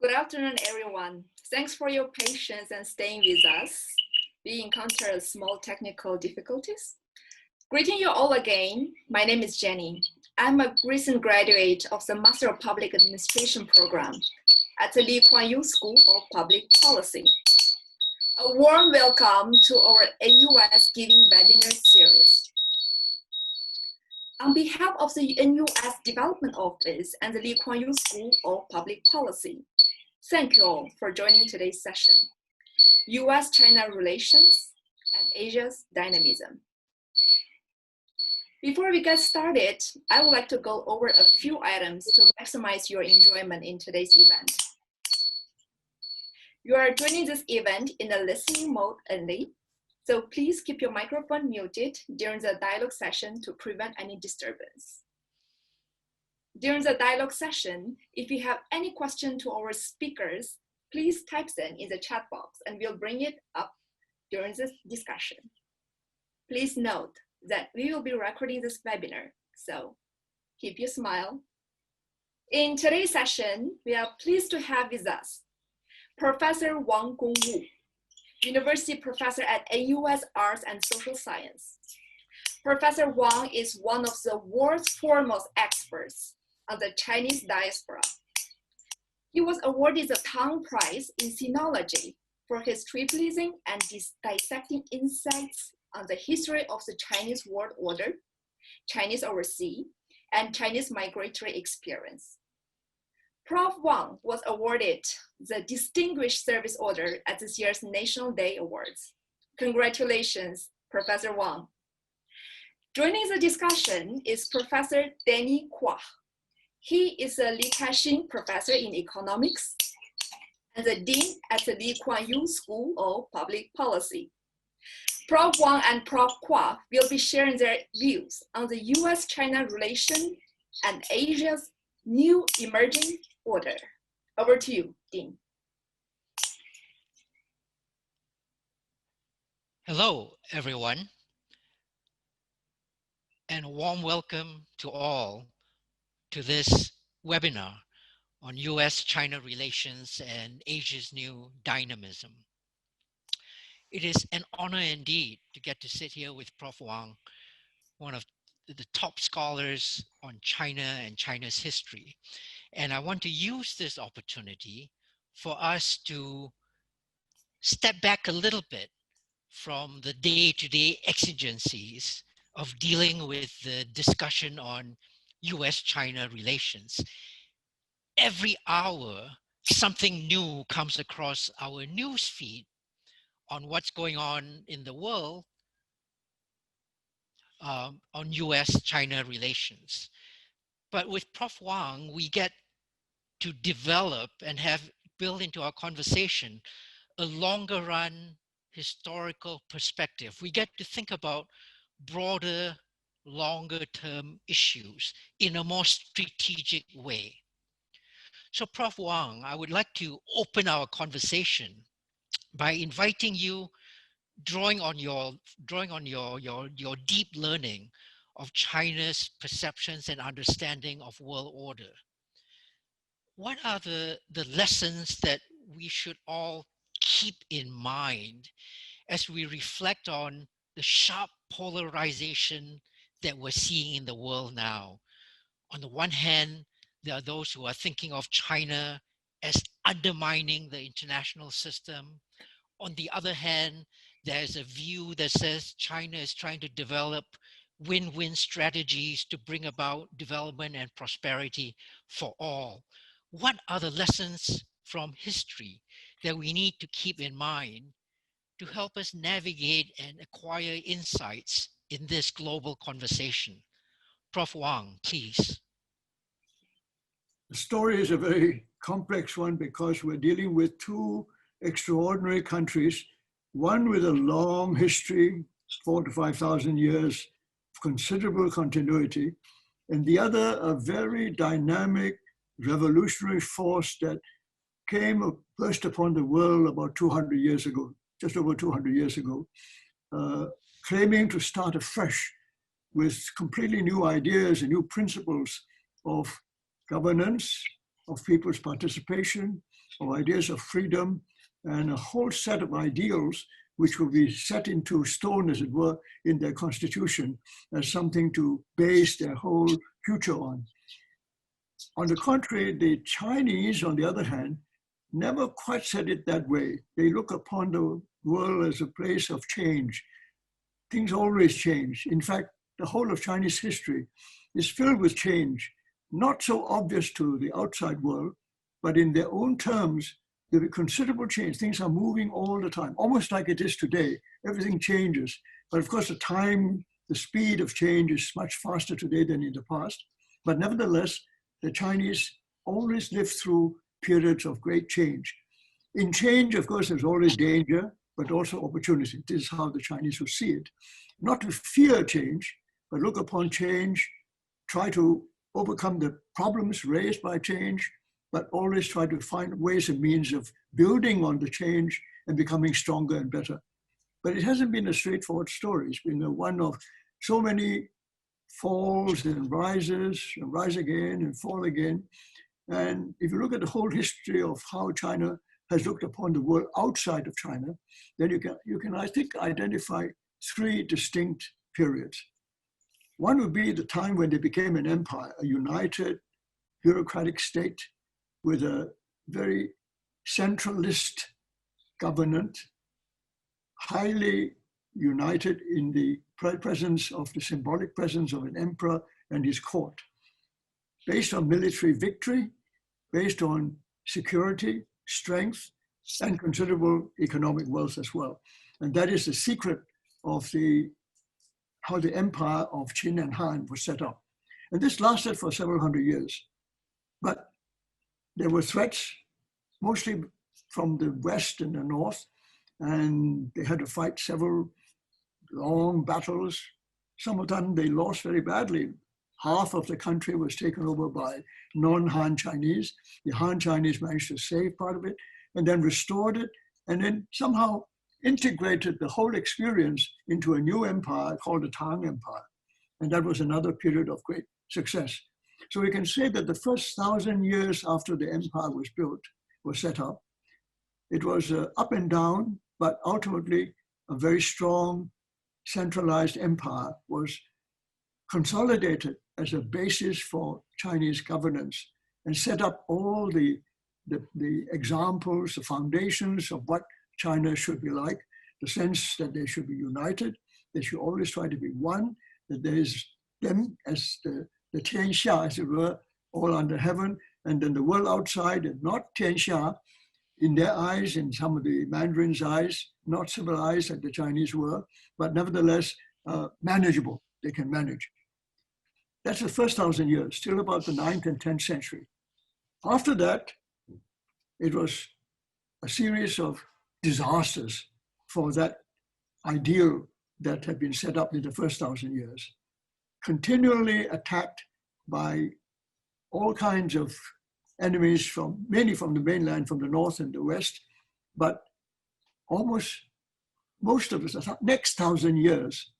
Good afternoon, everyone. Thanks for your patience and staying with us. We encountered small technical difficulties. Greeting you all again. My name is Jenny. I'm a recent graduate of the Master of Public Administration program at the Lee Kuan Yew School of Public Policy. A warm welcome to our NUS Giving webinar series. On behalf of the NUS Development Office and the Lee Kuan Yew School of Public Policy, thank you all for joining today's session, US-China Relations and Asia's Dynamism. Before we get started, I would like to go over a few items to maximize your enjoyment in today's event. You are joining this event in a listening mode only, so please keep your microphone muted during the dialogue session to prevent any disturbance. During the dialogue session, if you have any question to our speakers, please type them in the chat box and we'll bring it up during this discussion. Please note that we will be recording this webinar, so keep your smile. In today's session, we are pleased to have with us Professor Wang Gongwu, University Professor at NUS Arts and Social Science. Professor Wang is one of the world's foremost experts on the Chinese diaspora. He was awarded the Tang Prize in Sinology for his trailblazing and dissecting insights on the history of the Chinese world order, Chinese overseas, and Chinese migratory experience. Prof. Wang was awarded the Distinguished Service Order at this year's National Day Awards. Congratulations, Professor Wang. Joining the discussion is Professor Danny Kwok. He is a Li Ka-shing Professor in Economics and the Dean at the Lee Kuan Yew School of Public Policy. Prof. Wang and Prof. Kwok will be sharing their views on the US-China relation and Asia's new emerging order. Over to you, Dean. Hello, everyone, and a warm welcome to all to this webinar on US-China relations and Asia's new dynamism. It is an honor indeed to get to sit here with Prof. Wang, one of the top scholars on China and China's history. And I want to use this opportunity for us to step back a little bit from the day-to-day exigencies of dealing with the discussion on US-China relations. Every hour, something new comes across our news feed on what's going on in the world on US-China relations. But with Prof. Wang, we get to develop and have built into our conversation a longer run historical perspective. We get to think about broader, longer term issues in a more strategic way. So Prof. Wang, I would like to open our conversation by inviting you, drawing on your deep learning of China's perceptions and understanding of world order. What are the lessons that we should all keep in mind as we reflect on the sharp polarization that we're seeing in the world now? On the one hand, there are those who are thinking of China as undermining the international system. On the other hand, there's a view that says China is trying to develop win-win strategies to bring about development and prosperity for all. What are the lessons from history that we need to keep in mind to help us navigate and acquire insights in this global conversation? Prof. Wang, please. The story is a very complex one because we're dealing with two extraordinary countries, one with a long history, 4,000 to 5,000 years of considerable continuity, and the other a very dynamic revolutionary force that burst upon the world about 200 years ago, just over 200 years ago, claiming to start afresh with completely new ideas and new principles of governance, of people's participation, of ideas of freedom and a whole set of ideals which will be set into stone, as it were, in their constitution as something to base their whole future on. On the contrary, the Chinese, on the other hand, never quite said it that way. They look upon the world as a place of change. Things always change. In fact, the whole of Chinese history is filled with change, not so obvious to the outside world, but in their own terms, there will be considerable change. Things are moving all the time, almost like it is today. Everything changes. But of course, the speed of change is much faster today than in the past. But nevertheless, the Chinese always live through periods of great change. In change, of course, there's always danger, but also opportunity. This is how the Chinese will see it. Not to fear change, but look upon change, try to overcome the problems raised by change, but always try to find ways and means of building on the change and becoming stronger and better. But it hasn't been a straightforward story. It's been one of so many falls and rises, and rise again and fall again. And if you look at the whole history of how China has looked upon the world outside of China, then you can, I think, identify three distinct periods. One would be the time when they became an empire, a united bureaucratic state with a very centralist government, highly united in the presence of the symbolic presence of an emperor and his court, based on military victory, based on security, strength, and considerable economic wealth as well. And that is the secret of how the empire of Qin and Han was set up. And this lasted for several hundred years. But there were threats, mostly from the west and the north, and they had to fight several long battles. Some of them they lost very badly. Half of the country was taken over by non-Han Chinese. The Han Chinese managed to save part of it and then restored it and then somehow integrated the whole experience into a new empire called the Tang Empire. And that was another period of great success. So we can say that the first 1,000 years after the empire was set up, it was up and down, but ultimately a very strong centralized empire was consolidated as a basis for Chinese governance and set up all the examples, the foundations of what China should be like, the sense that they should be united, they should always try to be one, that there is them as the Tianxia, as it were, all under heaven, and then the world outside, and not Tianxia, in their eyes, in some of the Mandarins' eyes, not civilized like the Chinese were, but nevertheless manageable, they can manage. That's the first 1,000 years, till about the 9th and 10th century. After that, it was a series of disasters for that ideal that had been set up in the first 1,000 years, continually attacked by all kinds of enemies, mainly from the mainland, from the north and the west, but most of the next 1,000 years,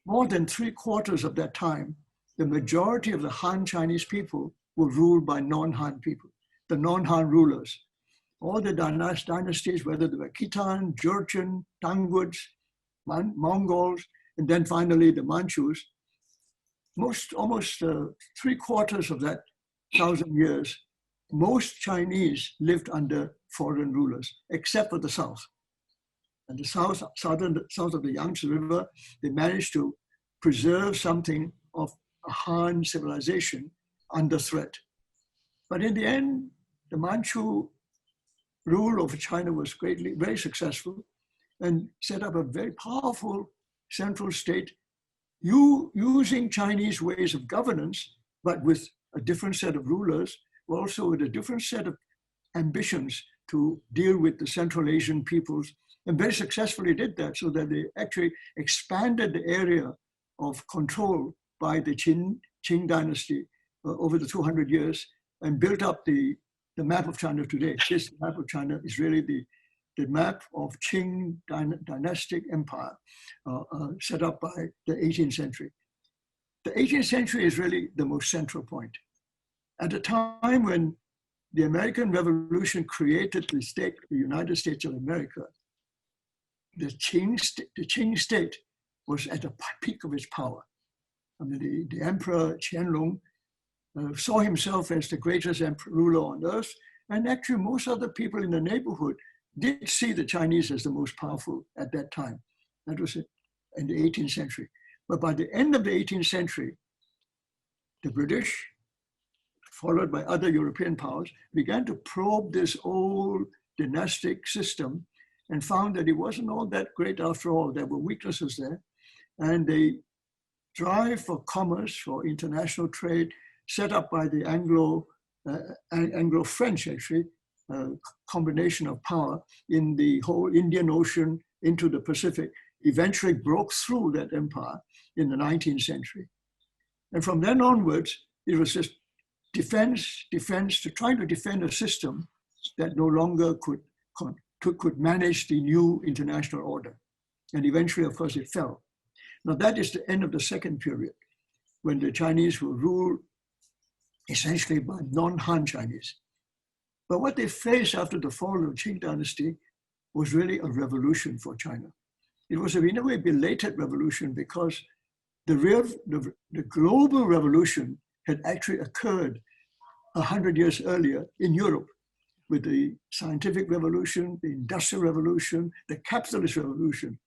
more than 3/4 of that time, the majority of the Han Chinese people were ruled by non-Han people, the non-Han rulers. All the dynasties, whether they were Khitan, Jurchen, Tanguts, Mongols, and then finally the Manchus, almost 3/4 of that 1,000 years, most Chinese lived under foreign rulers, except for the south. And the south of the Yangtze River, they managed to preserve something of a Han civilization under threat. But in the end, the Manchu rule over China was very successful and set up a very powerful central state using Chinese ways of governance, but with a different set of rulers, also with a different set of ambitions to deal with the Central Asian peoples, and very successfully did that, so that they actually expanded the area of control by the Qing dynasty over the 200 years and built up the map of China today. This map of China is really the map of Qing dynastic empire set up by the 18th century. The 18th century is really the most central point. At a time when the American Revolution created the state, the United States of America. The Qing state was at the peak of its power. I mean, the Emperor Qianlong saw himself as the greatest ruler on earth, and actually most other people in the neighborhood did see the Chinese as the most powerful at that time. That was in the 18th century. But by the end of the 18th century, the British, followed by other European powers, began to probe this old dynastic system and found that it wasn't all that great after all. There were weaknesses there. And the drive for commerce, for international trade, set up by the Anglo-French, actually, combination of power in the whole Indian Ocean into the Pacific, eventually broke through that empire in the 19th century. And from then onwards, it was just defense, to try to defend a system that no longer could manage the new international order. And eventually, of course, it fell. Now that is the end of the second period, when the Chinese were ruled essentially by non-Han Chinese. But what they faced after the fall of the Qing dynasty was really a revolution for China. It was in a way a belated revolution because the global revolution had actually occurred 100 years earlier in Europe with the scientific revolution, the industrial revolution, the capitalist revolution.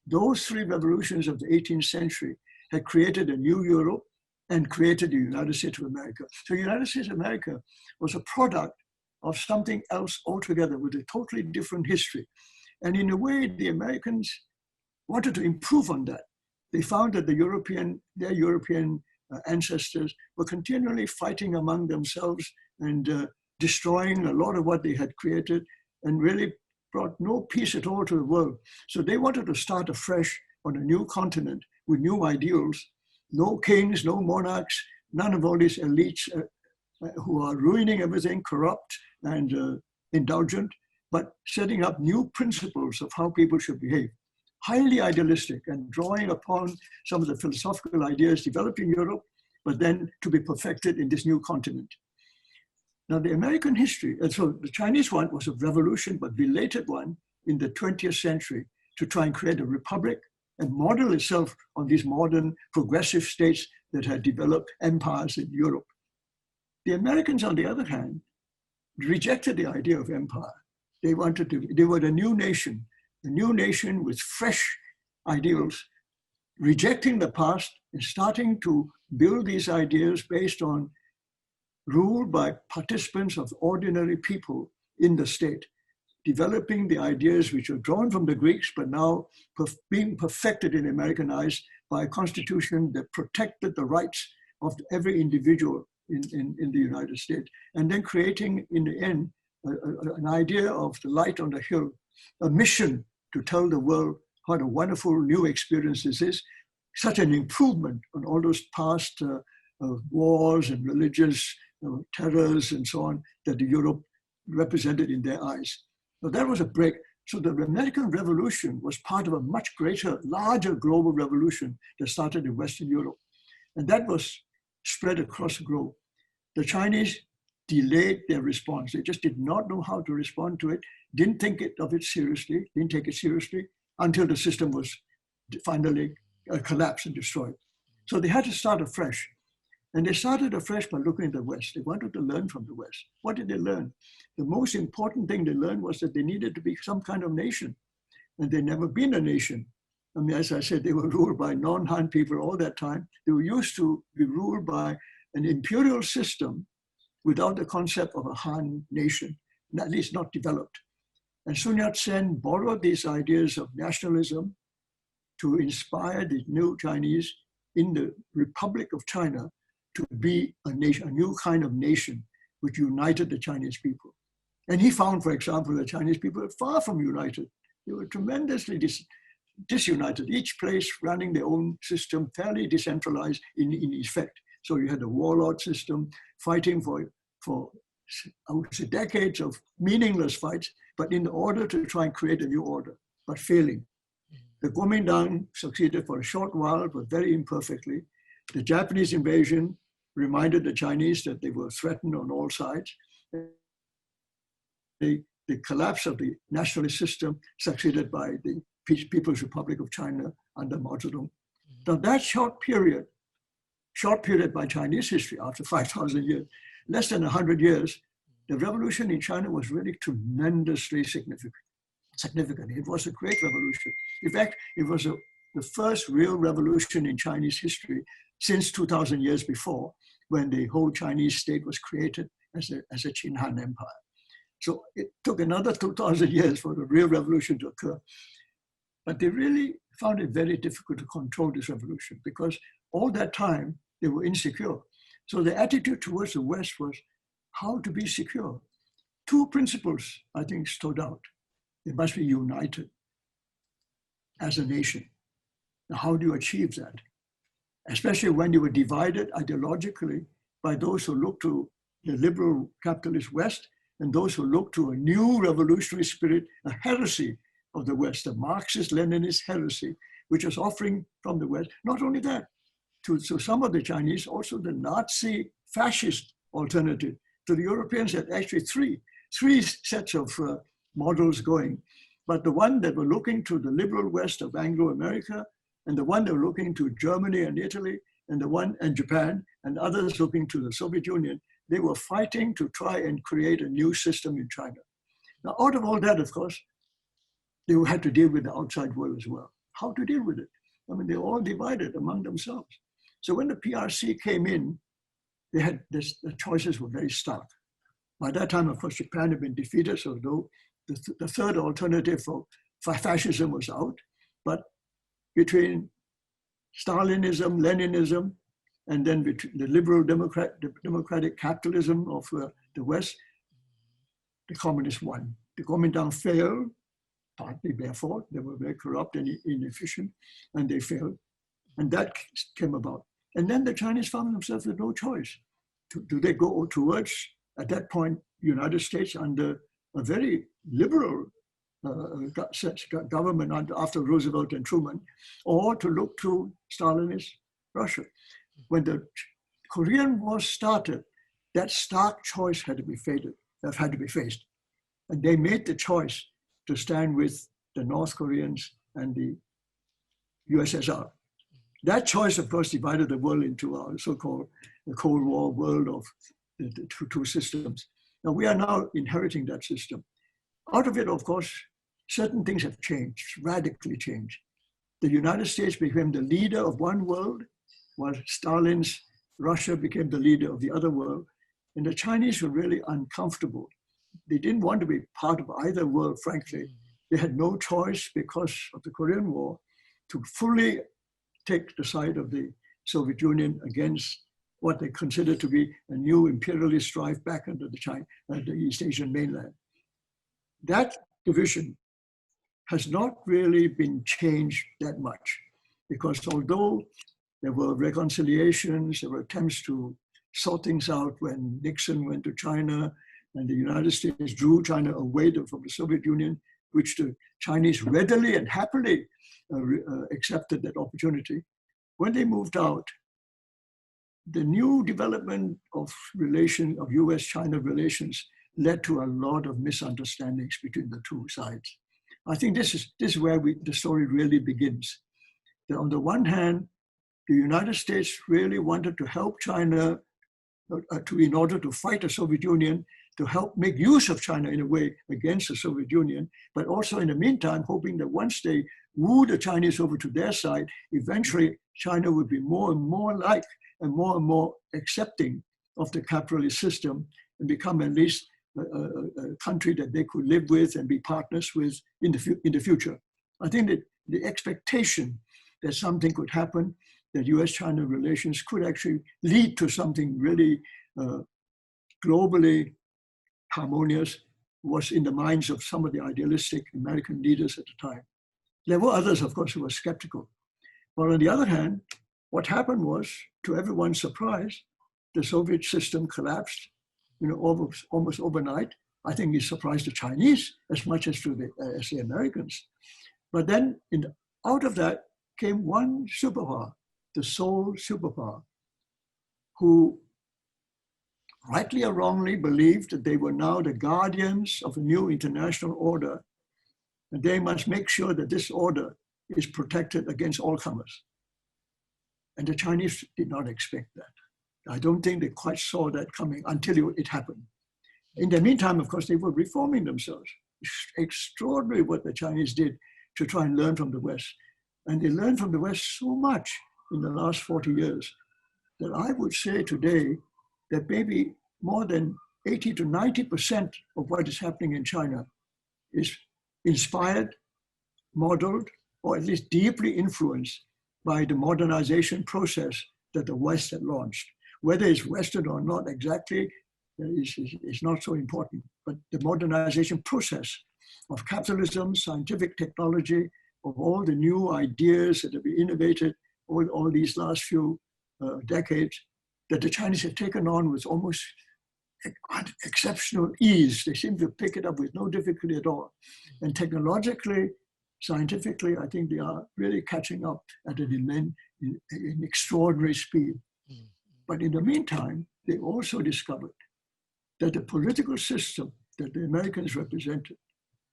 Those three revolutions of the 18th century had created a new Europe and created the United States of America. So the United States of America was a product of something else altogether with a totally different history. And in a way, the Americans wanted to improve on that. They found that their European ancestors were continually fighting among themselves and destroying a lot of what they had created and really brought no peace at all to the world. So they wanted to start afresh on a new continent with new ideals, no kings, no monarchs, none of all these elites who are ruining everything, corrupt and indulgent, but setting up new principles of how people should behave. Highly idealistic and drawing upon some of the philosophical ideas developed in Europe, but then to be perfected in this new continent. Now the American history, and so the Chinese one was a revolution, but belated one in the 20th century to try and create a republic and model itself on these modern progressive states that had developed empires in Europe. The Americans, on the other hand, rejected the idea of empire. They were a new nation with fresh ideals, rejecting the past and starting to build these ideas based on rule by participants of ordinary people in the state, developing the ideas which are drawn from the Greeks, but now being perfected in American eyes by a constitution that protected the rights of every individual in the United States, and then creating, in the end, an idea of the light on the hill, a mission to tell the world what a wonderful new experience this is, such an improvement on all those past wars and religious terrors and so on that Europe represented in their eyes. So that was a break. So the American Revolution was part of a much greater, larger global revolution that started in Western Europe. And that was spread across the globe. The Chinese delayed their response. They just did not know how to respond to it, didn't take it seriously until the system was finally collapsed and destroyed. So they had to start afresh. And they started afresh by looking at the West. They wanted to learn from the West. What did they learn? The most important thing they learned was that they needed to be some kind of nation. And they'd never been a nation. I mean, as I said, they were ruled by non-Han people all that time. They were used to be ruled by an imperial system without the concept of a Han nation, at least not developed. And Sun Yat-sen borrowed these ideas of nationalism to inspire the new Chinese in the Republic of China to be a nation, a new kind of nation, which united the Chinese people. And he found, for example, the Chinese people were far from united. They were tremendously disunited, each place running their own system, fairly decentralized in effect. So you had a warlord system fighting for I would say, decades of meaningless fights, but in order to try and create a new order, but failing. The Kuomintang succeeded for a short while, but very imperfectly. The Japanese invasion reminded the Chinese that they were threatened on all sides. the collapse of the nationalist system succeeded by the People's Republic of China under Mao Zedong. Now that short period by Chinese history, after 5,000 years, less than 100 years, the revolution in China was really tremendously significant. It was a great revolution. In fact, it was the first real revolution in Chinese history since 2,000 years before, when the whole Chinese state was created as a Qin Han Empire. So it took another 2,000 years for the real revolution to occur. But they really found it very difficult to control this revolution because all that time they were insecure. So the attitude towards the West was how to be secure. Two principles, I think, stood out. They must be united as a nation. Now, how do you achieve that? Especially when you were divided ideologically by those who look to the liberal capitalist West and those who look to a new revolutionary spirit, a heresy of the West, the Marxist-Leninist heresy, which was offering from the West. Not only that, to some of the Chinese, also the Nazi fascist alternative. To the Europeans, had actually three sets of models going. But the one that were looking to the liberal West of Anglo-America, and the one that were looking to Germany and Italy, and the one and Japan, and others looking to the Soviet Union, they were fighting to try and create a new system in China. Now, out of all that, of course, they had to deal with the outside world as well. How to deal with it? I mean, they were all divided among themselves. So when the PRC came in, they had the choices were very stark. By that time, of course, Japan had been defeated, so though the third alternative for fascism was out, but between Stalinism, Leninism, and then between the liberal democratic capitalism of the West, the communists won. The Kuomintang failed, partly their fault. They were very corrupt and inefficient, and they failed. And that came about. And then the Chinese found themselves with no choice. Do they go towards, at that point, United States under a very liberal government after Roosevelt and Truman, or to look to Stalinist Russia? When the Korean War started, that stark choice had to be faced. And they made the choice to stand with the North Koreans and the USSR. That choice, of course, divided the world into our so-called the Cold War world of the two systems. Now, we are now inheriting that system. Out of it, of course, certain things have changed, radically changed. The United States became the leader of one world, while Stalin's Russia became the leader of the other world. And the Chinese were really uncomfortable. They didn't want to be part of either world, frankly. They had no choice because of the Korean War to fully take the side of the Soviet Union against what they considered to be a new imperialist strife back under the East Asian mainland. That division has not really been changed that much, because although there were reconciliations, there were attempts to sort things out when Nixon went to China and the United States drew China away from the Soviet Union, which the Chinese readily and happily accepted that opportunity. When they moved out, the new development of US-China relations led to a lot of misunderstandings between the two sides. I think this is where the story really begins. That on the one hand, the United States really wanted to help China in order to fight the Soviet Union, to help make use of China in a way against the Soviet Union, but also in the meantime, hoping that once they woo the Chinese over to their side, eventually China would be more and more like and more accepting of the capitalist system and become at least a country that they could live with and be partners with in the future. I think that the expectation that something could happen, that US-China relations could actually lead to something really globally harmonious, was in the minds of some of the idealistic American leaders at the time. There were others, of course, who were skeptical. But on the other hand, what happened was, to everyone's surprise, the Soviet system collapsed, almost overnight. I think it surprised the Chinese as much as the Americans. But then out of that came one superpower, the sole superpower, who rightly or wrongly, believed that they were now the guardians of a new international order, and they must make sure that this order is protected against all comers. And the Chinese did not expect that. I don't think they quite saw that coming until it happened. In the meantime, of course, they were reforming themselves. Extraordinary what the Chinese did to try and learn from the West. And they learned from the West so much in the last 40 years that I would say today that maybe more than 80 to 90% of what is happening in China is inspired, modeled, or at least deeply influenced by the modernization process that the West had launched. Whether it's Western or not exactly is not so important, but the modernization process of capitalism, scientific technology, of all the new ideas that have been innovated all these last few decades, that the Chinese have taken on with almost exceptional ease. They seem to pick it up with no difficulty at all. And technologically, scientifically, I think they are really catching up at an extraordinary speed. But in the meantime, they also discovered that the political system that the Americans represented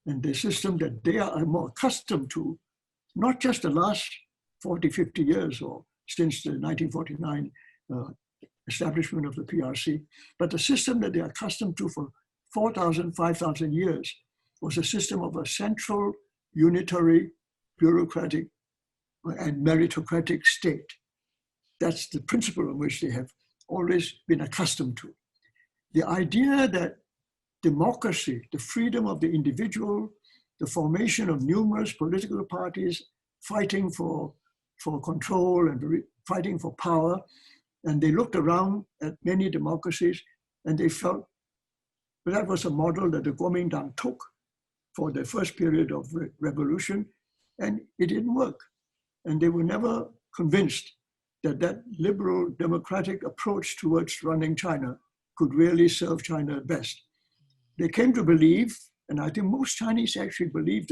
and the system that they are more accustomed to, not just the last 40, 50 years or since the 1949 establishment of the PRC, but the system that they are accustomed to for 4,000, 5,000 years was a system of a central, unitary, bureaucratic, and meritocratic state. That's the principle on which they have always been accustomed to. The idea that democracy, the freedom of the individual, the formation of numerous political parties fighting for control and fighting for power, and they looked around at many democracies and they felt that was a model that the Kuomintang took for the first period of revolution, and it didn't work. And they were never convinced that that liberal democratic approach towards running China could really serve China best. They came to believe, and I think most Chinese actually believe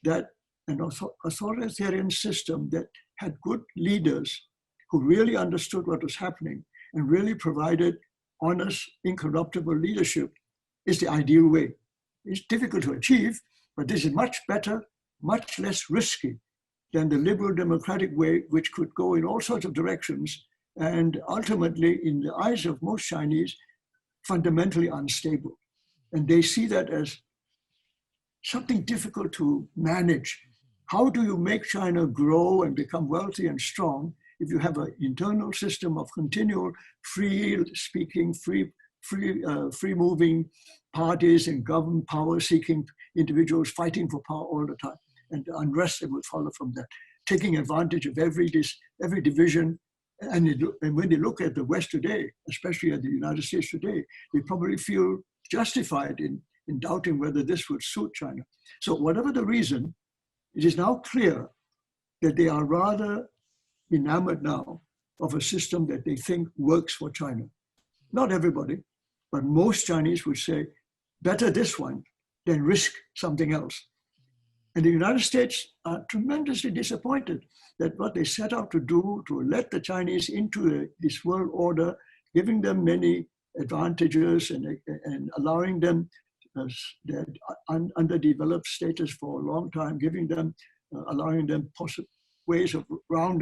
that an authoritarian system that had good leaders who really understood what was happening and really provided honest, incorruptible leadership is the ideal way. It's difficult to achieve, but this is much better, much less risky than the liberal democratic way, which could go in all sorts of directions and ultimately, in the eyes of most Chinese, fundamentally unstable. And they see that as something difficult to manage. How do you make China grow and become wealthy and strong if you have an internal system of continual free-speaking, free-moving parties and government power-seeking individuals fighting for power all the time, and the unrest that would follow from that, taking advantage of every division. And when they look at the West today, especially at the United States today, they probably feel justified in doubting whether this would suit China. So whatever the reason, it is now clear that they are rather enamored now of a system that they think works for China. Not everybody, but most Chinese would say, better this one than risk something else. And the United States are tremendously disappointed that what they set out to do, to let the Chinese into this world order, giving them many advantages and allowing them their underdeveloped status for a long time, giving them, allowing them ways of around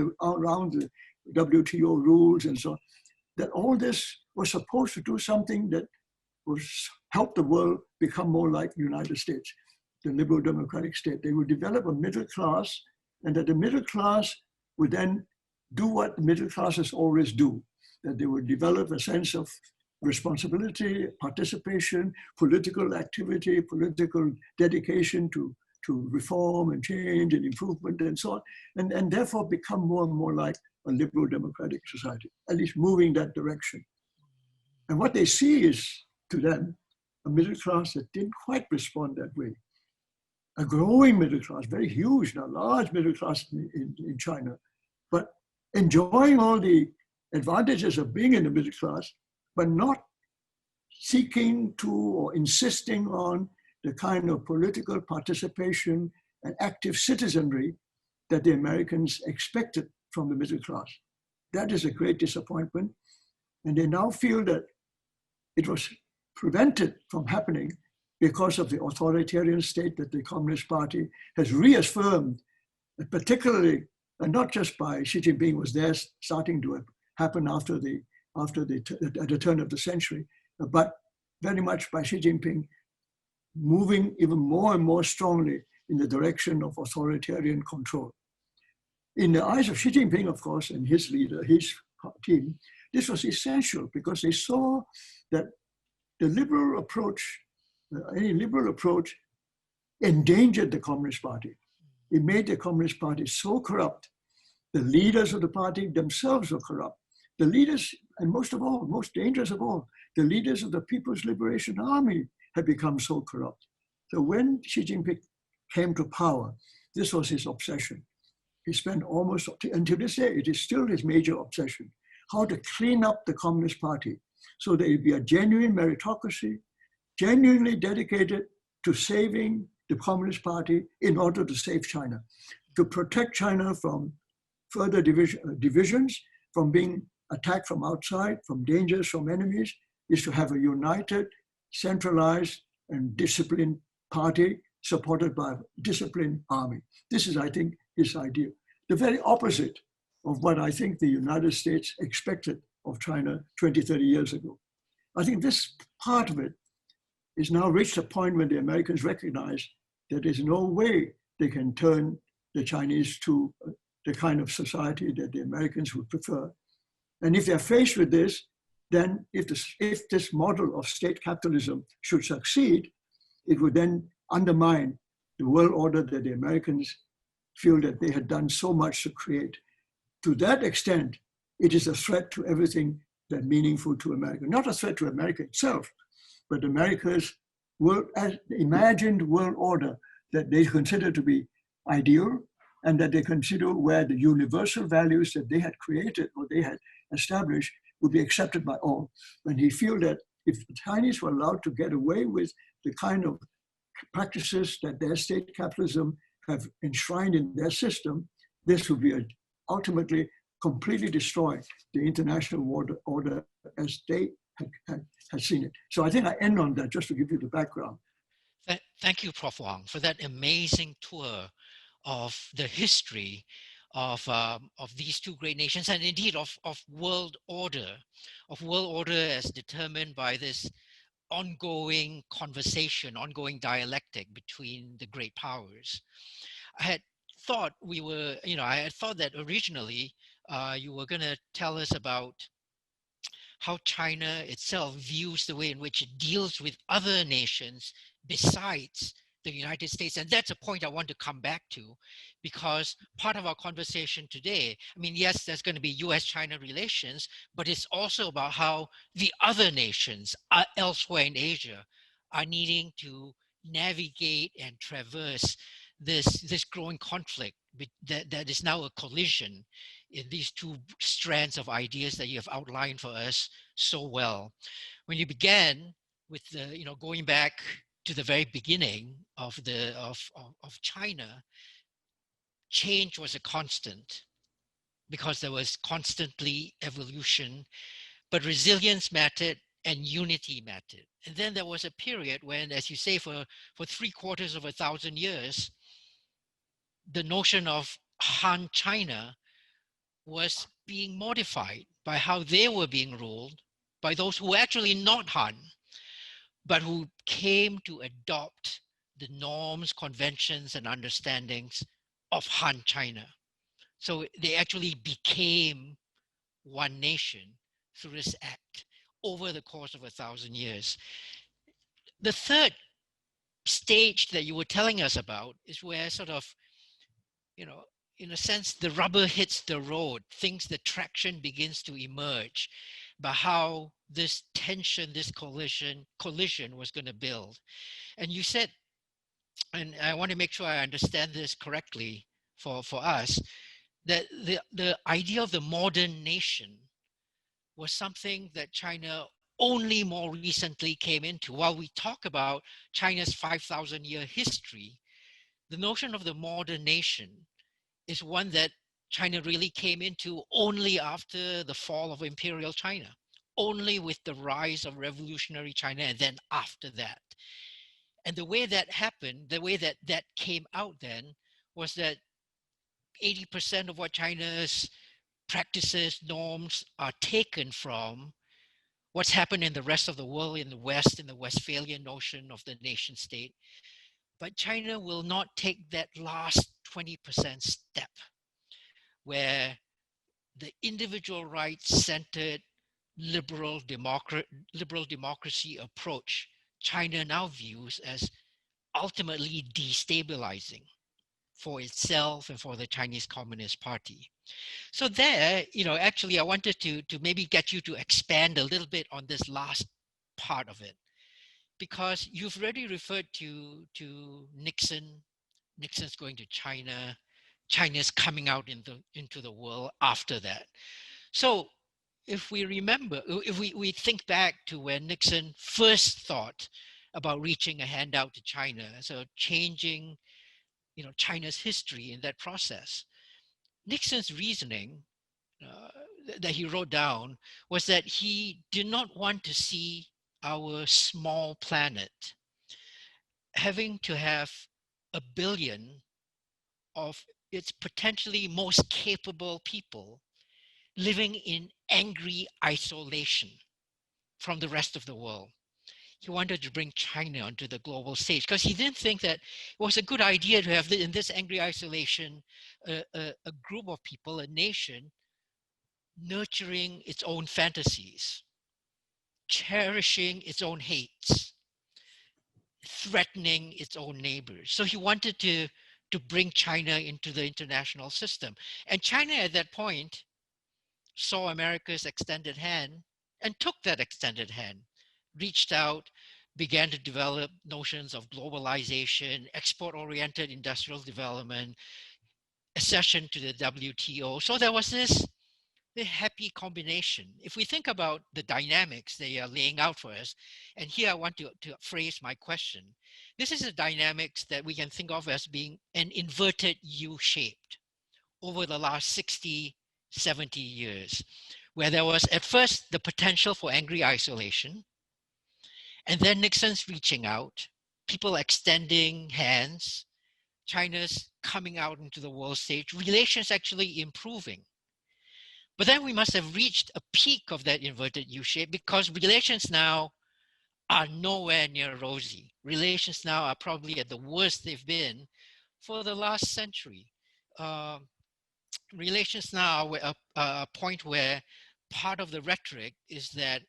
the WTO rules and so on, that all this was supposed to do something that was help the world become more like the United States, the liberal democratic state. They would develop a middle class, and that the middle class would then do what the middle classes always do, that they would develop a sense of responsibility, participation, political activity, political dedication to reform and change and improvement and so on, and therefore become more and more like a liberal democratic society, at least moving that direction. And what they see is, to them, a middle class that didn't quite respond that way. A growing middle class, very huge now, large middle class in China, but enjoying all the advantages of being in the middle class, but not seeking to or insisting on the kind of political participation and active citizenry that the Americans expected from the middle class. That is a great disappointment. And they now feel that it was prevented from happening because of the authoritarian state that the Communist Party has reaffirmed, particularly, and not just by Xi Jinping was there starting to happen after the at the turn of the century, but very much by Xi Jinping moving even more and more strongly in the direction of authoritarian control. In the eyes of Xi Jinping, of course, and his leader, his team, this was essential because they saw that the liberal approach, any liberal approach, endangered the Communist Party. It made the Communist Party so corrupt. The leaders of the party themselves were corrupt. The leaders, and most of all, most dangerous of all, the leaders of the People's Liberation Army had become so corrupt. So when Xi Jinping came to power, this was his obsession. He spent almost, until this day, it is still his major obsession, how to clean up the Communist Party so that it be a genuine meritocracy, genuinely dedicated to saving the Communist Party in order to save China, to protect China from further divisions, from being attacked from outside, from dangers from enemies, is to have a united, centralized, and disciplined party supported by a disciplined army. This is, I think, his idea. The very opposite of what I think the United States expected of China 20, 30 years ago. I think this part of it is now reached a point where the Americans recognize that there's no way they can turn the Chinese to the kind of society that the Americans would prefer. And if they're faced with this, then if this model of state capitalism should succeed, it would then undermine the world order that the Americans feel that they had done so much to create. To that extent, it is a threat to everything that's meaningful to America. Not a threat to America itself, but America's imagined world order that they consider to be ideal and that they consider where the universal values that they had created or they had established would be accepted by all. And he feels that if the Chinese were allowed to get away with the kind of practices that their state capitalism have enshrined in their system, this would be ultimately completely destroy the international order as they had seen it. So I think I end on that just to give you the background. Thank you, Prof. Wang, for that amazing tour of the history of these two great nations, and indeed of world order as determined by this ongoing conversation, ongoing dialectic between the great powers. I had thought that originally you were going to tell us about how China itself views the way in which it deals with other nations besides the United States. And that's a point I want to come back to, because part of our conversation today, I mean, yes, there's going to be US-China relations, but it's also about how the other nations elsewhere in Asia are needing to navigate and traverse this growing conflict that is now a collision in these two strands of ideas that you have outlined for us so well. When you began with the, going back to the very beginning of China, change was a constant because there was constantly evolution, but resilience mattered and unity mattered. And then there was a period when, as you say, for 3/4 of 1,000 years, the notion of Han China was being modified by how they were being ruled by those who were actually not Han, but who came to adopt the norms, conventions, and understandings of Han China. So they actually became one nation through this act over the course of 1,000 years. The third stage that you were telling us about is where sort of, in a sense, the rubber hits the road, the traction begins to emerge, by how this tension, this collision was going to build. And you said, and I want to make sure I understand this correctly for us, that the idea of the modern nation was something that China only more recently came into. While we talk about China's 5,000-year history, the notion of the modern nation is one that China really came into only after the fall of imperial China, only with the rise of revolutionary China and then after that. And the way that happened, the way that that came out then was that 80% of what China's practices, norms are taken from what's happened in the rest of the world, in the West, in the Westphalian notion of the nation state. But China will not take that last 20% step where the individual rights centered liberal democracy approach China now views as ultimately destabilizing for itself and for the Chinese Communist Party. So there, actually I wanted to maybe get you to expand a little bit on this last part of it, because you've already referred to Nixon's going to China, China's coming out into the world after that. So if we remember, if we think back to when Nixon first thought about reaching a hand out to China, so changing, China's history in that process, Nixon's reasoning that he wrote down was that he did not want to see our small planet having to have 1 billion of its potentially most capable people living in angry isolation from the rest of the world. He wanted to bring China onto the global stage because he didn't think that it was a good idea to have in this angry isolation a group of people, a nation, nurturing its own fantasies, cherishing its own hates, threatening its own neighbors. So he wanted to bring China into the international system. And China at that point saw America's extended hand and took that extended hand, reached out, began to develop notions of globalization, export-oriented industrial development, accession to the WTO. So there was this happy combination. If we think about the dynamics they are laying out for us, and here I want to phrase my question. This is a dynamics that we can think of as being an inverted U-shaped over the last 60, 70 years, where there was at first the potential for angry isolation, and then Nixon's reaching out, people extending hands, China's coming out into the world stage, relations actually improving. But then we must have reached a peak of that inverted U-shape because relations now are nowhere near rosy. Relations now are probably at the worst they've been for the last century. Relations now are a point where part of the rhetoric is that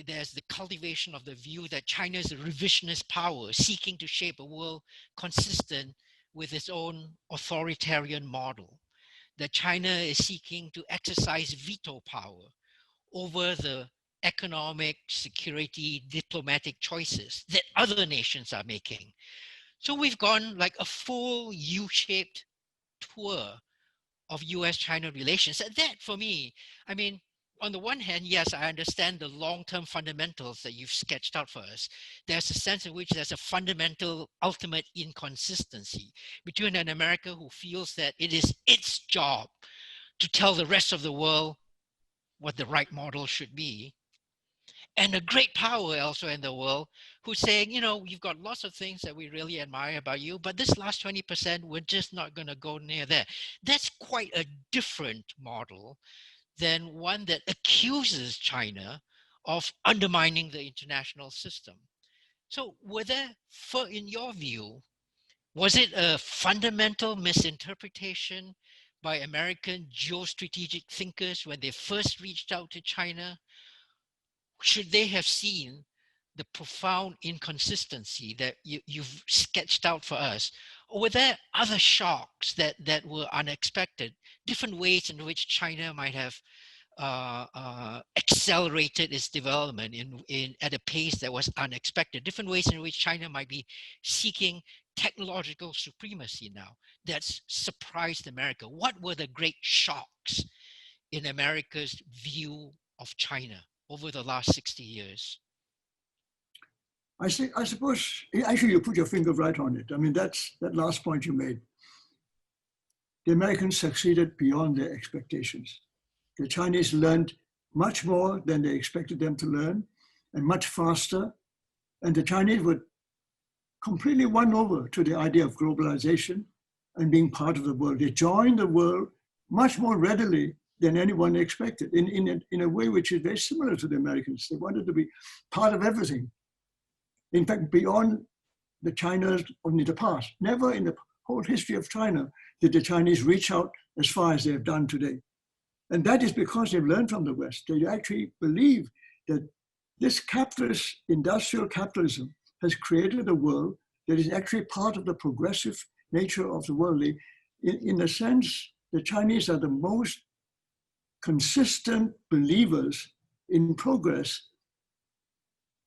there's the cultivation of the view that China is a revisionist power seeking to shape a world consistent with its own authoritarian model, that China is seeking to exercise veto power over the economic, security, diplomatic choices that other nations are making. So we've gone like a full U-shaped tour of US-China relations. And that, for me, I mean, on the one hand, yes, I understand the long-term fundamentals that you've sketched out for us. There's a sense in which there's a fundamental, ultimate inconsistency between an America who feels that it is its job to tell the rest of the world what the right model should be, and a great power elsewhere in the world who's saying, you've got lots of things that we really admire about you, but this last 20%, we're just not going to go near there. That's quite a different model than one that accuses China of undermining the international system. So in your view, was it a fundamental misinterpretation by American geostrategic thinkers when they first reached out to China? Should they have seen the profound inconsistency that you've sketched out for us? Or were there other shocks that were unexpected, different ways in which China might have accelerated its development at a pace that was unexpected, different ways in which China might be seeking technological supremacy now that's surprised America? What were the great shocks in America's view of China over the last 60 years? I suppose, actually, you put your finger right on it. I mean, that last point you made. The Americans succeeded beyond their expectations. The Chinese learned much more than they expected them to learn, and much faster. And the Chinese were completely won over to the idea of globalization and being part of the world. They joined the world much more readily than anyone expected, in a way which is very similar to the Americans. They wanted to be part of everything. In fact, beyond the China's only the past. Never in the whole history of China did the Chinese reach out as far as they have done today. And that is because they've learned from the West. They actually believe that this capitalist, industrial capitalism has created a world that is actually part of the progressive nature of the world. In a sense, the Chinese are the most consistent believers in progress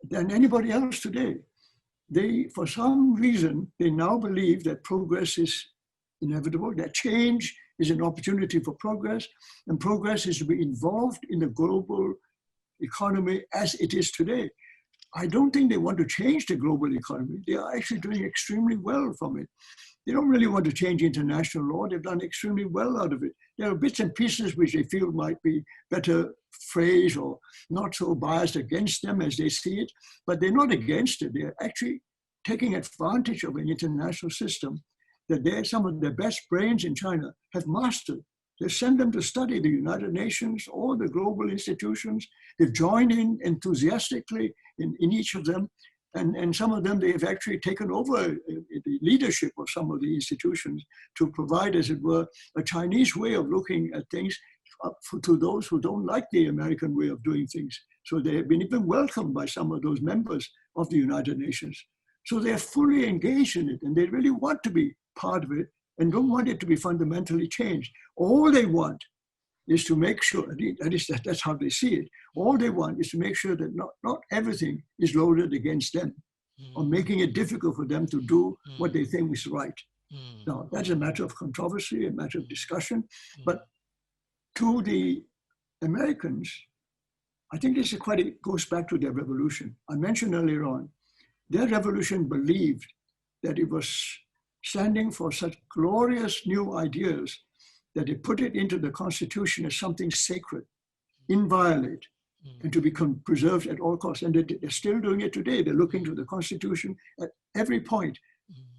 than anybody else today. They, for some reason, they now believe that progress is inevitable, that change is an opportunity for progress, and progress is to be involved in the global economy as it is today. I don't think they want to change the global economy. They are actually doing extremely well from it. They don't really want to change international law. They've done extremely well out of it. There are bits and pieces which they feel might be better phrased or not so biased against them as they see it, but they're not against it. They're actually taking advantage of an international system that some of the best brains in China have mastered. They send them to study the United Nations, all the global institutions. They've joined in enthusiastically in each of them. And some of them, they have actually taken over the leadership of some of the institutions to provide, as it were, a Chinese way of looking at things to those who don't like the American way of doing things. So they have been even welcomed by some of those members of the United Nations. So they're fully engaged in it, and they really want to be part of it and don't want it to be fundamentally changed. All they want is to make sure, that's how they see it, all they want is to make sure that not everything is loaded against them or making it difficult for them to do what they think is right. Now, that's a matter of controversy, a matter of discussion, but to the Americans, I think this is it goes back to their revolution. I mentioned earlier on, their revolution believed that it was standing for such glorious new ideas that they put it into the Constitution as something sacred, inviolate, and to be preserved at all costs. And they're still doing it today. They're looking to the Constitution at every point.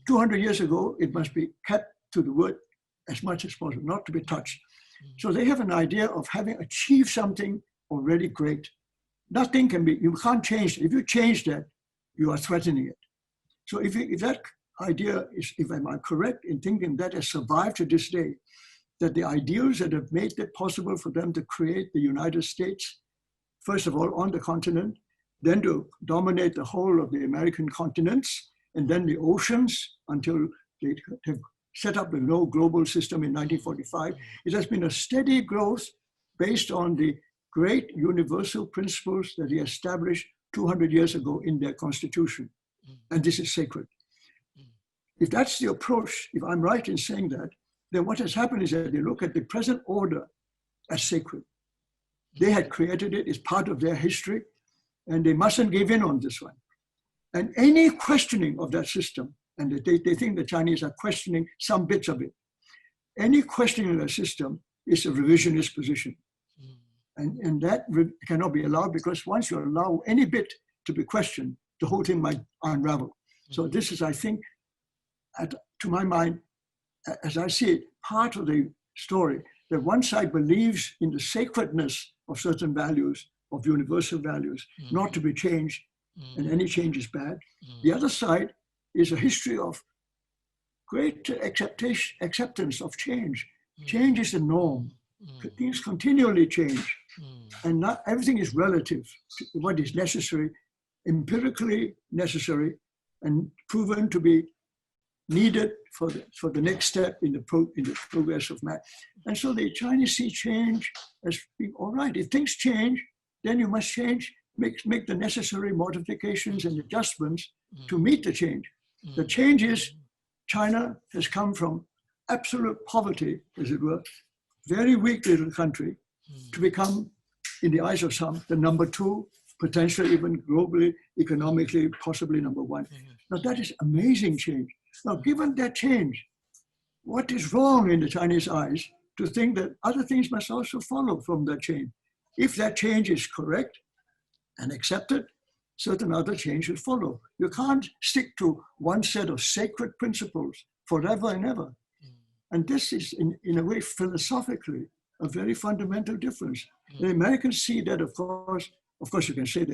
200 years ago, it must be kept to the word as much as possible, not to be touched. So they have an idea of having achieved something already great. Nothing can be, you can't change it. If you change that, you are threatening it. So if that idea is, if I'm correct in thinking that has survived to this day, that the ideals that have made it possible for them to create the United States, first of all, on the continent, then to dominate the whole of the American continents, and then the oceans until they have set up the no global system in 1945. It has been a steady growth based on the great universal principles that they established 200 years ago in their constitution. And this is sacred. If that's the approach, if I'm right in saying that, then what has happened is that they look at the present order as sacred. They had created it, it's part of their history, and they mustn't give in on this one. And any questioning of that system, and they think the Chinese are questioning some bits of it, any questioning of the system is a revisionist position. And that cannot be allowed, because once you allow any bit to be questioned, the whole thing might unravel. So this is, I think, to my mind, as I see it, part of the story, that one side believes in the sacredness of certain values, of universal values, not to be changed, and any change is bad. The other side is a history of great acceptance of change. Change is the norm. Things continually change, and not everything is relative to what is necessary, empirically necessary, and proven to be needed for the next step in the progress of man. And so the Chinese see change as being, all right, if things change, then you must change, make the necessary modifications and adjustments to meet the change. The change is China has come from absolute poverty, as it were, very weak little country, to become, in the eyes of some, the number 2, potentially even globally, economically, possibly number 1. Now that is amazing change. Now, given that change, what is wrong in the Chinese eyes to think that other things must also follow from that change? If that change is correct and accepted, certain other change will follow. You can't stick to one set of sacred principles forever and ever. And this is, in a way, philosophically, a very fundamental difference. The Americans see that, of course, you can say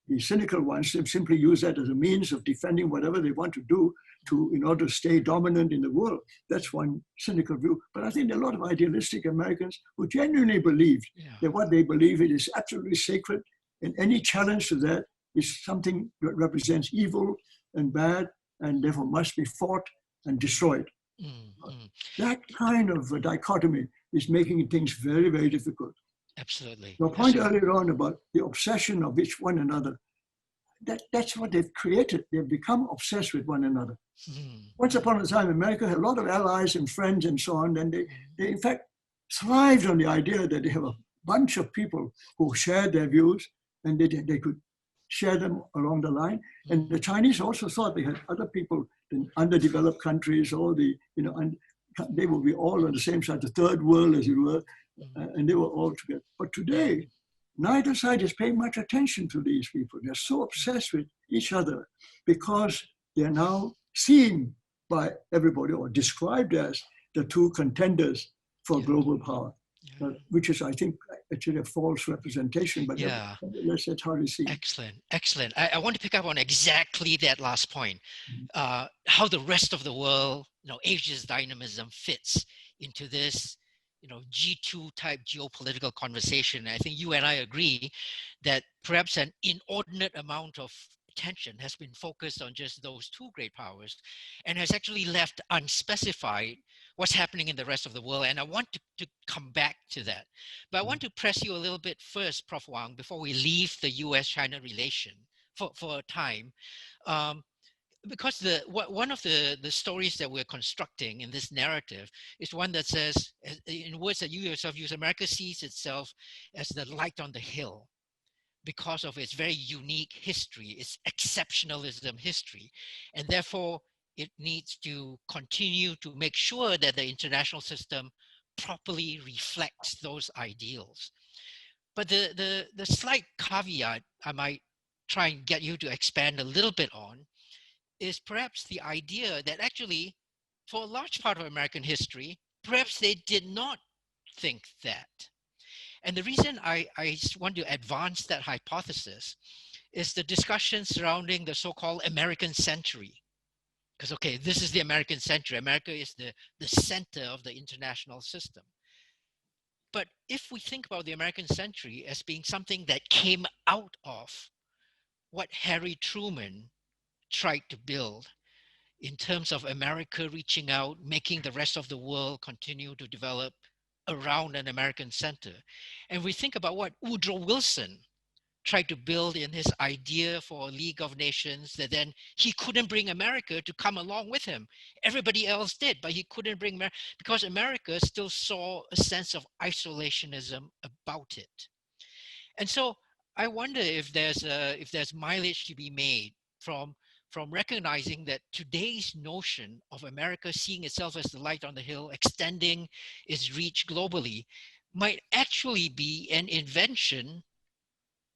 the cynical ones simply use that as a means of defending whatever they want to do in order to stay dominant in the world. That's one cynical view. But I think there are a lot of idealistic Americans who genuinely believe that what they believe is absolutely sacred, and any challenge to that is something that represents evil and bad, and therefore must be fought and destroyed. That kind of a dichotomy is making things very, very difficult. Absolutely. Your point earlier on about the obsession of each one another, that's what they've created. They've become obsessed with one another. Once upon a time, America had a lot of allies and friends and so on, and they in fact thrived on the idea that they have a bunch of people who shared their views, and they could share them along the line. And the Chinese also thought they had other people in underdeveloped countries, all the, and they will be all on the same side, the third world, as it were, and they were all together. But today, neither side is paying much attention to these people. They're so obsessed with each other because they're now seen by everybody or described as the two contenders for global power. Which is, I think, actually a false representation, but that's how you see it. Excellent, excellent. I want to pick up on exactly that last point, how the rest of the world, Asia's dynamism fits into this, G2 type geopolitical conversation. And I think you and I agree that perhaps an inordinate amount of attention has been focused on just those two great powers and has actually left unspecified what's happening in the rest of the world. And I want to come back to that. But I want to press you a little bit first, Prof. Wang, before we leave the US-China relation for a time. Because one of the stories that we're constructing in this narrative is one that says, in words that you yourself use, America sees itself as the light on the hill because of its very unique history, its exceptionalism history. And therefore, it needs to continue to make sure that the international system properly reflects those ideals. But the slight caveat I might try and get you to expand a little bit on is perhaps the idea that actually, for a large part of American history, perhaps they did not think that. And the reason I want to advance that hypothesis is the discussion surrounding the so-called American century. Because, okay, this is the American century. America is the center of the international system. But if we think about the American century as being something that came out of what Harry Truman tried to build in terms of America reaching out, making the rest of the world continue to develop around an American center. And we think about what Woodrow Wilson tried to build in his idea for a League of Nations, that then he couldn't bring America to come along with him. Everybody else did, but he couldn't bring America because America still saw a sense of isolationism about it. And so I wonder if there's mileage to be made from recognizing that today's notion of America seeing itself as the light on the hill, extending its reach globally, might actually be an invention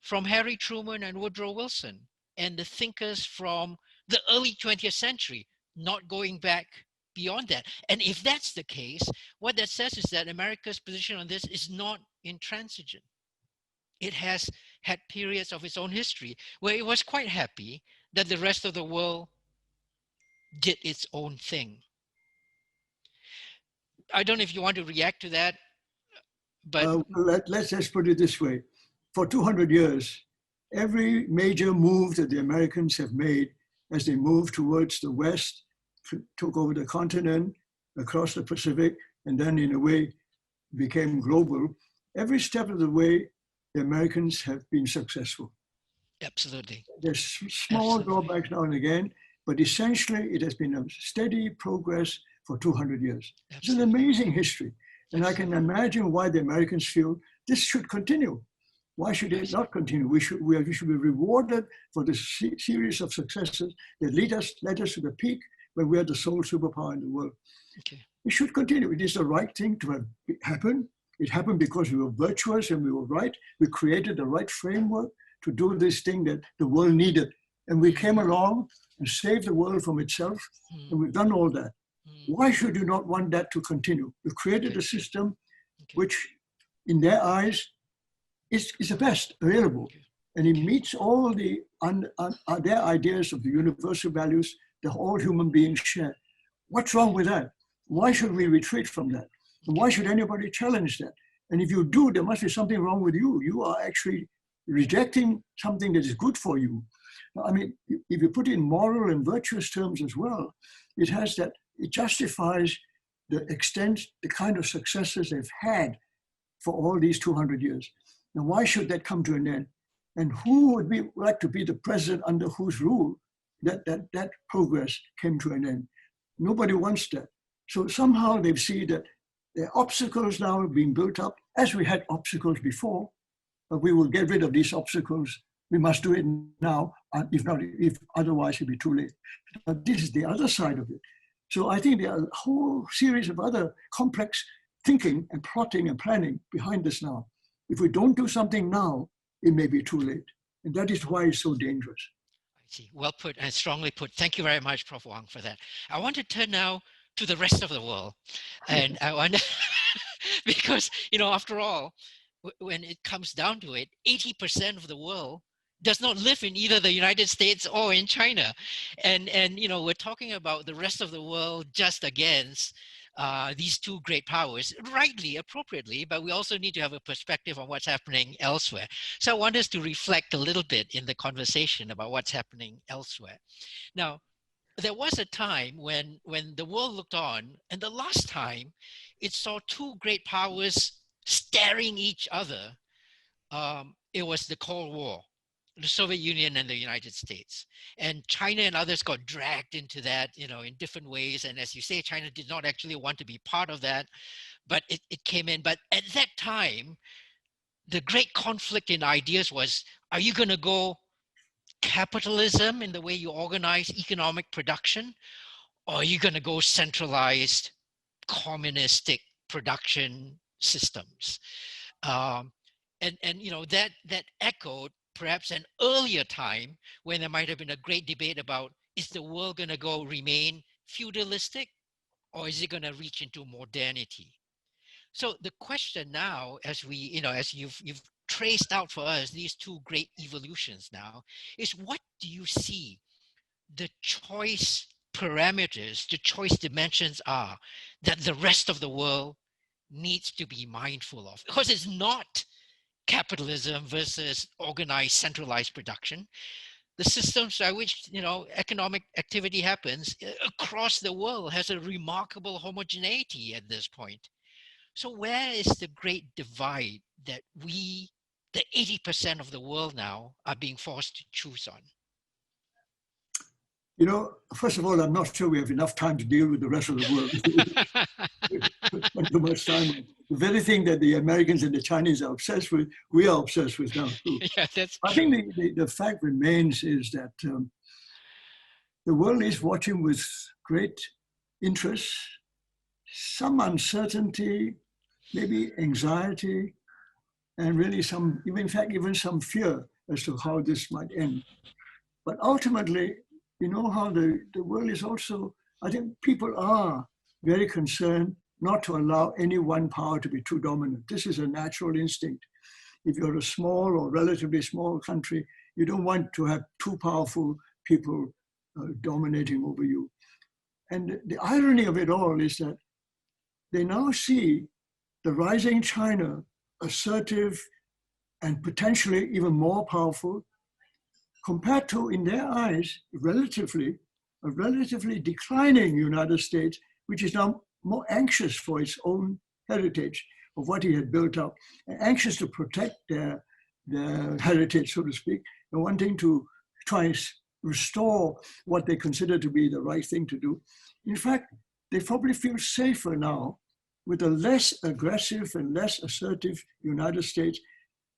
from Harry Truman and Woodrow Wilson and the thinkers from the early 20th century, not going back beyond that. And if that's the case, what that says is that America's position on this is not intransigent. It has had periods of its own history where it was quite happy that the rest of the world did its own thing. I don't know if you want to react to that, but let's just put it this way. For 200 years, every major move that the Americans have made as they moved towards the West, took over the continent, across the Pacific, and then in a way became global, every step of the way, the Americans have been successful. Absolutely. There's small drawbacks now and again, but essentially it has been a steady progress for 200 years. Absolutely. It's an amazing history. And I can imagine why the Americans feel this should continue. Why should it not continue? We should be rewarded for the series of successes that led us to the peak when we are the sole superpower in the world. Okay. It should continue. It is the right thing to have happened. It happened because we were virtuous and we were right. We created the right framework to do this thing that the world needed. And we came along and saved the world from itself. And we've done all that. Why should you not want that to continue? We've created a system which, in their eyes, is the best available. And it meets all their ideas of the universal values that all human beings share. What's wrong with that? Why should we retreat from that? And why should anybody challenge that? And if you do, there must be something wrong with you. You are actually rejecting something that is good for you. I mean, if you put it in moral and virtuous terms as well, it has that, it justifies the extent, the kind of successes they've had for all these 200 years. Now, why should that come to an end? And who would like to be the president under whose rule that progress came to an end? Nobody wants that. So somehow they see that there are obstacles now being built up, as we had obstacles before, but we will get rid of these obstacles. We must do it now, if otherwise it'll be too late. But this is the other side of it. So I think there are a whole series of other complex thinking and plotting and planning behind this now. If we don't do something now, it may be too late. And that is why it's so dangerous. I see. Well put and strongly put. Thank you very much, Prof. Wang, for that. I want to turn now to the rest of the world. And I want because, after all, when it comes down to it, 80% of the world does not live in either the United States or in China. And we're talking about the rest of the world just against these two great powers, rightly, appropriately, but we also need to have a perspective on what's happening elsewhere. So I want us to reflect a little bit in the conversation about what's happening elsewhere. Now, there was a time when the world looked on, and the last time it saw two great powers staring each other, it was the Cold War. The Soviet Union and the United States. And China and others got dragged into that, in different ways. And as you say, China did not actually want to be part of that, but it came in. But at that time, the great conflict in ideas was, are you going to go capitalism in the way you organize economic production? Or are you going to go centralized communistic production systems? And that echoed perhaps an earlier time when there might have been a great debate about, is the world going to remain feudalistic, or is it going to reach into modernity? So the question now, as you've traced out for us these two great evolutions now, is what do you see the choice parameters, the choice dimensions are that the rest of the world needs to be mindful of? Because it's not capitalism versus organized, centralized production. The systems by which economic activity happens across the world has a remarkable homogeneity at this point. So where is the great divide that we, the 80% of the world now, are being forced to choose on? First of all, I'm not sure we have enough time to deal with the rest of the world. Not too much time. The very thing that the Americans and the Chinese are obsessed with, we are obsessed with now too. Yeah, that's I true. think the fact remains is that the world is watching with great interest, some uncertainty, maybe anxiety, and really even some fear as to how this might end. But ultimately, how the world is also, I think people are very concerned not to allow any one power to be too dominant. This is a natural instinct. If you're a small or relatively small country, you don't want to have too powerful people dominating over you. And the irony of it all is that they now see the rising China assertive and potentially even more powerful, compared to, in their eyes, a relatively declining United States, which is now more anxious for its own heritage of what he had built up, and anxious to protect their heritage, so to speak, and wanting to try and restore what they consider to be the right thing to do. In fact, they probably feel safer now with a less aggressive and less assertive United States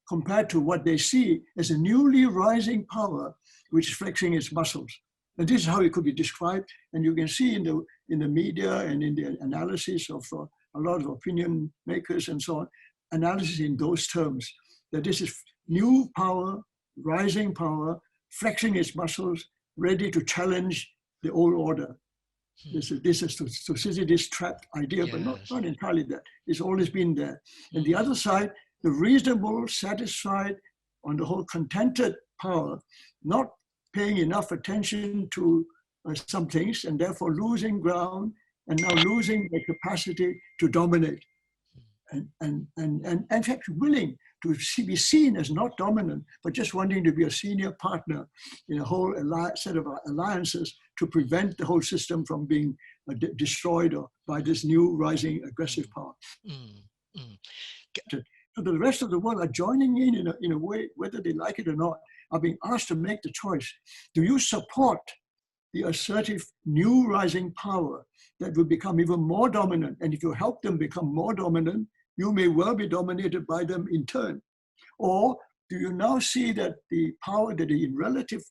compared to what they see as a newly rising power, which is flexing its muscles. And this is how it could be described. And you can see in the media and in the analysis of a lot of opinion makers and so on, analysis in those terms, that this is new power, rising power, flexing its muscles, ready to challenge the old order. This is Thucydides' trapped idea, but not entirely that. It's always been there. And the other side, the reasonable, satisfied, on the whole contented power, not paying enough attention to some things and therefore losing ground and now losing the capacity to dominate. And in fact, willing to be seen as not dominant, but just wanting to be a senior partner in a whole set of alliances to prevent the whole system from being destroyed by this new rising aggressive power. So the rest of the world are joining in a way, whether they like it or not, are being asked to make the choice. Do you support the assertive new rising power that will become even more dominant? And if you help them become more dominant, you may well be dominated by them in turn. Or do you now see that the power that is in relative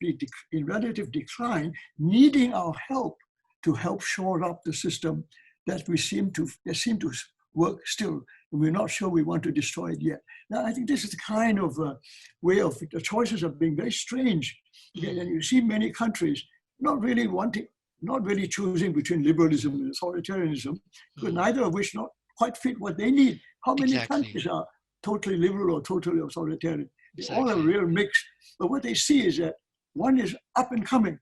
decline, needing our help to help shore up the system that seem to work still, and we're not sure we want to destroy it yet. Now, I think this is the kind of way of the choices are being very strange. And you see many countries not really choosing between liberalism and authoritarianism, but neither of which not quite fit what they need. How many countries are totally liberal or totally authoritarian? They all have a real mix. But what they see is that one is up and coming.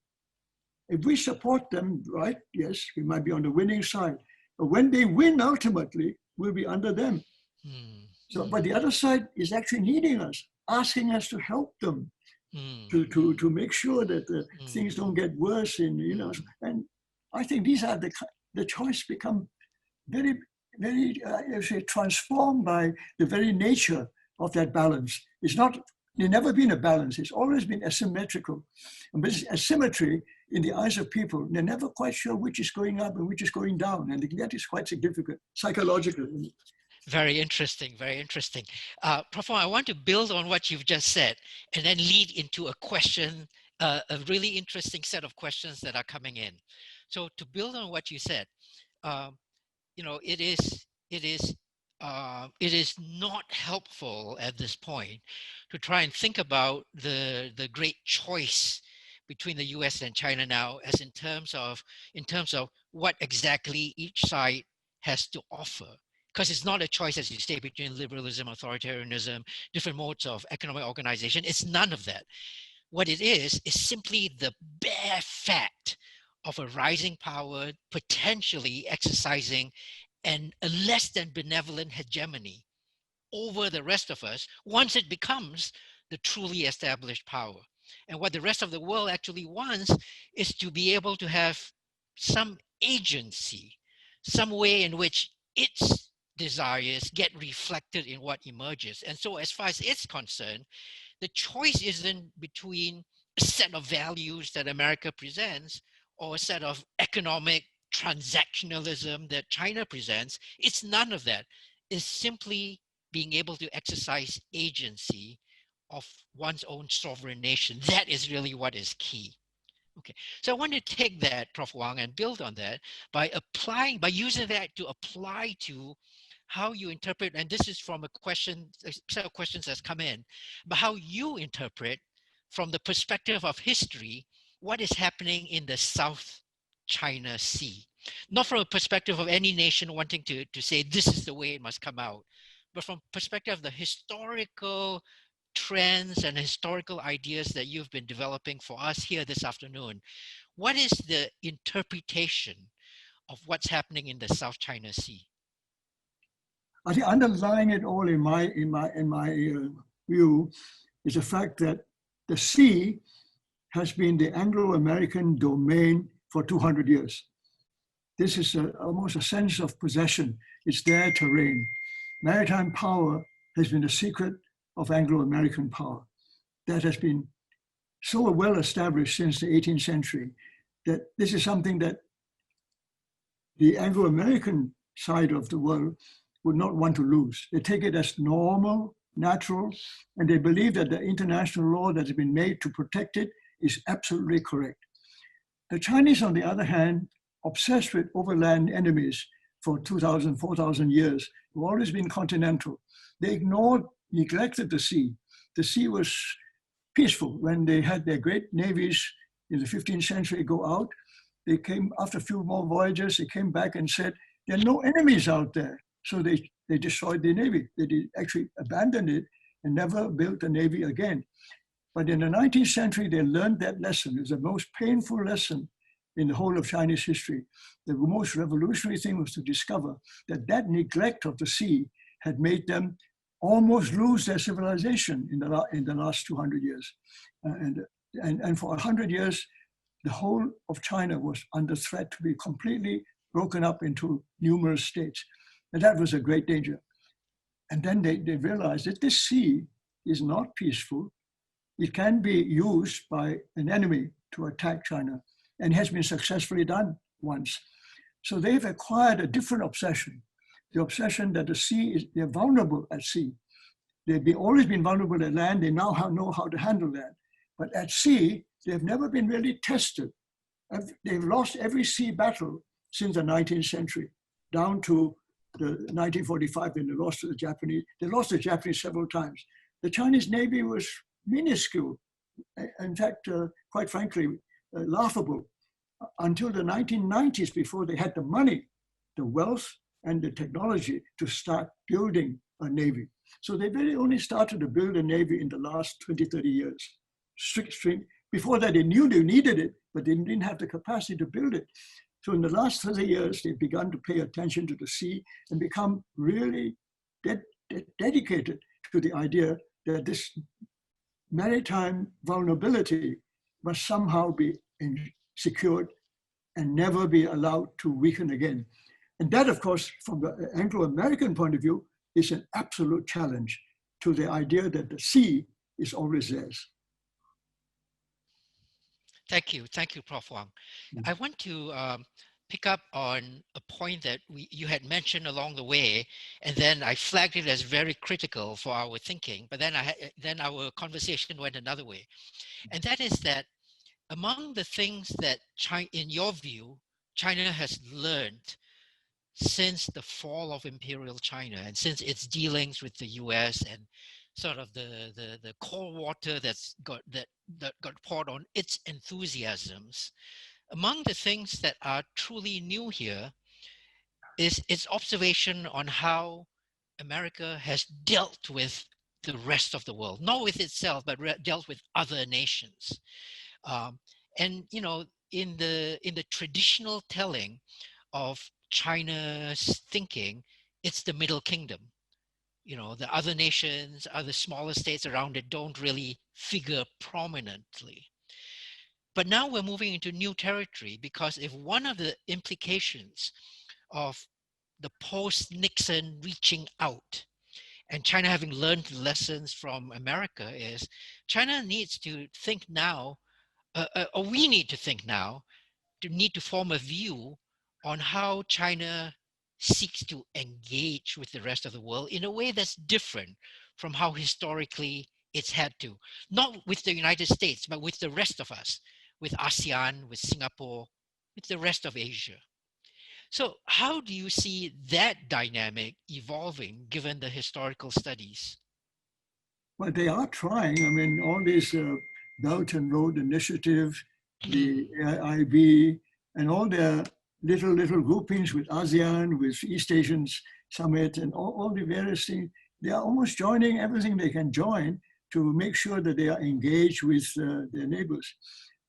If we support them, right, yes, we might be on the winning side. But when they win ultimately, we'll be under them. So, but the other side is actually needing us, asking us to help them, to make sure that things don't get worse. And I think these are the choice become very, very transformed by the very nature of that balance. It's not, there's never been a balance. It's always been asymmetrical. And this asymmetry in the eyes of people, they're never quite sure which is going up and which is going down. And that is quite significant psychologically. Very interesting, very interesting. Prof. Wong, I want to build on what you've just said and then lead into a question, a really interesting set of questions that are coming in. So to build on what you said, it is not helpful at this point to try and think about the great choice between the US and China now as in terms of what exactly each side has to offer. Because it's not a choice, as you say, between liberalism, authoritarianism, different modes of economic organization. It's none of that. What it is simply the bare fact of a rising power potentially exercising a less than benevolent hegemony over the rest of us once it becomes the truly established power. And what the rest of the world actually wants is to be able to have some agency, some way in which its desires get reflected in what emerges. And so as far as it's concerned, the choice isn't between a set of values that America presents or a set of economic transactionalism that China presents. It's none of that. It's simply being able to exercise agency of one's own sovereign nation. That is really what is key. Okay, so I want to take that, Prof. Wong, and build on that by using that to apply to how you interpret, and this is from a set of questions that's come in, but how you interpret from the perspective of history, what is happening in the South China Sea. Not from a perspective of any nation wanting to say this is the way it must come out, but from perspective of the historical trends and historical ideas that you've been developing for us here this afternoon. What is the interpretation of what's happening in the South China Sea? I think underlying it all in my view is the fact that the sea has been the Anglo-American domain for 200 years. This is almost a sense of possession. It's their terrain. Maritime power has been the secret of Anglo-American power. That has been so well established since the 18th century that this is something that the Anglo-American side of the world would not want to lose. They take it as normal, natural, and they believe that the international law that has been made to protect it is absolutely correct. The Chinese, on the other hand, obsessed with overland enemies, for 2,000, 4,000 years. They've always been continental. They neglected the sea. The sea was peaceful. When they had their great navies in the 15th century go out, they came, after a few more voyages, they came back and said, there are no enemies out there. So they destroyed the navy. They actually abandoned it and never built a navy again. But in the 19th century, they learned that lesson. It was the most painful lesson in the whole of Chinese history. The most revolutionary thing was to discover that that neglect of the sea had made them almost lose their civilization in the last 200 years. And for 100 years, the whole of China was under threat to be completely broken up into numerous states. And that was a great danger. And then they realized that this sea is not peaceful. It can be used by an enemy to attack China, and has been successfully done once. So they've acquired a different obsession, the obsession that the sea is, they're vulnerable at sea. They've always been vulnerable at land. They now know how to handle that. But at sea, they've never been really tested. They've lost every sea battle since the 19th century, down to the 1945 when they lost to the Japanese. They lost the Japanese several times. The Chinese Navy was minuscule, in fact, quite frankly, laughable, until the 1990s, before they had the money, the wealth, and the technology to start building a navy. So they really only started to build a navy in the last 20, 30 years. Before that, they knew they needed it, but they didn't have the capacity to build it. So in the last 30 years, they've begun to pay attention to the sea and become really dedicated to the idea that this maritime vulnerability must somehow be secured and never be allowed to weaken again. And that, of course, from the Anglo-American point of view, is an absolute challenge to the idea that the sea is always theirs. Thank you, Prof. Wang. I want to pick up on a point that you had mentioned along the way, and then I flagged it as very critical for our thinking, but then our conversation went another way. And that is that among the things that in your view, China has learned since the fall of Imperial China and since its dealings with the US and sort of the cold water that got poured on its enthusiasms, among the things that are truly new here is its observation on how America has dealt with the rest of the world, not with itself, but dealt with other nations. And you know, in the traditional telling of China's thinking, it's the Middle Kingdom. You know, the other nations, other smaller states around it don't really figure prominently. But now we're moving into new territory, because if one of the implications of the post-Nixon reaching out and China having learned lessons from America is China needs to think now, or we need to think now, need to form a view on how China seeks to engage with the rest of the world in a way that's different from how historically it's had to, not with the United States, but with the rest of us, with ASEAN, with Singapore, with the rest of Asia. So how do you see that dynamic evolving given the historical studies? Well, they are trying. I mean, all these Belt and Road Initiative, the AIB, and all their little groupings with ASEAN, with East Asian Summit, and all the various things, they are almost joining everything they can join to make sure that they are engaged with their neighbors.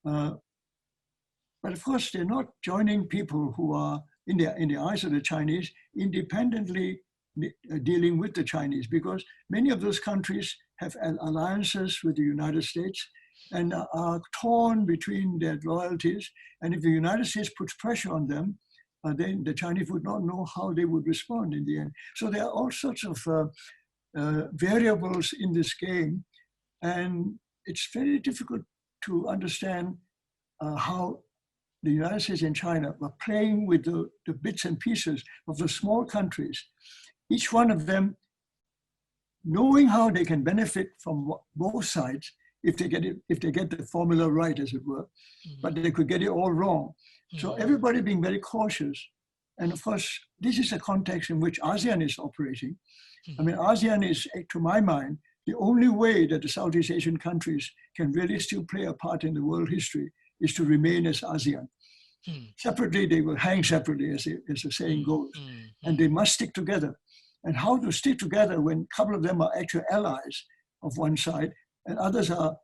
But of course, they're not joining people who are, in the eyes of the Chinese, independently dealing with the Chinese, because many of those countries have alliances with the United States and are torn between their loyalties. And if the United States puts pressure on them, then the Chinese would not know how they would respond in the end. So there are all sorts of variables in this game. And it's very difficult to understand how the United States and China are playing with the bits and pieces of the small countries, each one of them knowing how they can benefit from both sides if they get the formula right, as it were, but they could get it all wrong. So everybody being very cautious And of course, this is a context in which ASEAN is operating. I Mhm. mean, ASEAN is, to my mind, the only way that the Southeast Asian countries can really still play a part in the world history is to remain as ASEAN. Mhm. Separately, they will hang separately, as the saying goes, Mhm. and they must stick together. And how to stick together when a couple of them are actual allies of one side, and others are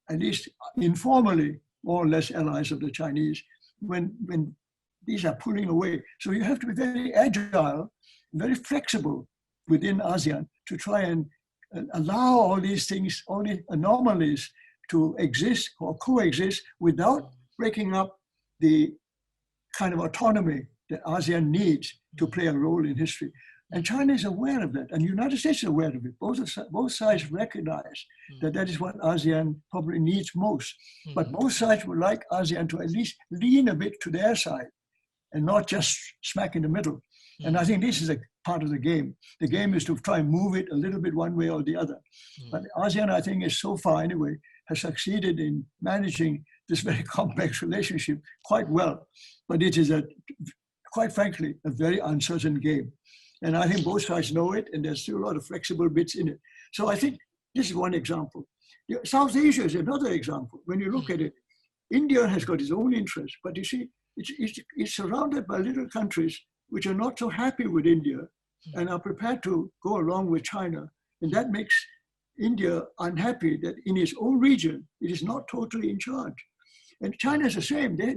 at least informally more or less allies of the Chinese, when these are pulling away. So you have to be very agile, very flexible within ASEAN to try and allow all these things, all these anomalies to exist or coexist without breaking up the kind of autonomy that ASEAN needs to play a role in history. And China is aware of that, and the United States is aware of it. Both sides recognize that that is what ASEAN probably needs most. But both sides would like ASEAN to at least lean a bit to their side and not just smack in the middle. And I think this is a part of the game. The game is to try and move it a little bit one way or the other. But ASEAN, I think, is so far anyway, has succeeded in managing this very complex relationship quite well. But it is, quite frankly, a very uncertain game. And I think both sides know it, and there's still a lot of flexible bits in it. So I think this is one example. South Asia is another example. When you look at it, India has got its own interests, but you see, it's surrounded by little countries which are not so happy with India and are prepared to go along with China. And that makes India unhappy that in its own region, it is not totally in charge. And China is the same. They're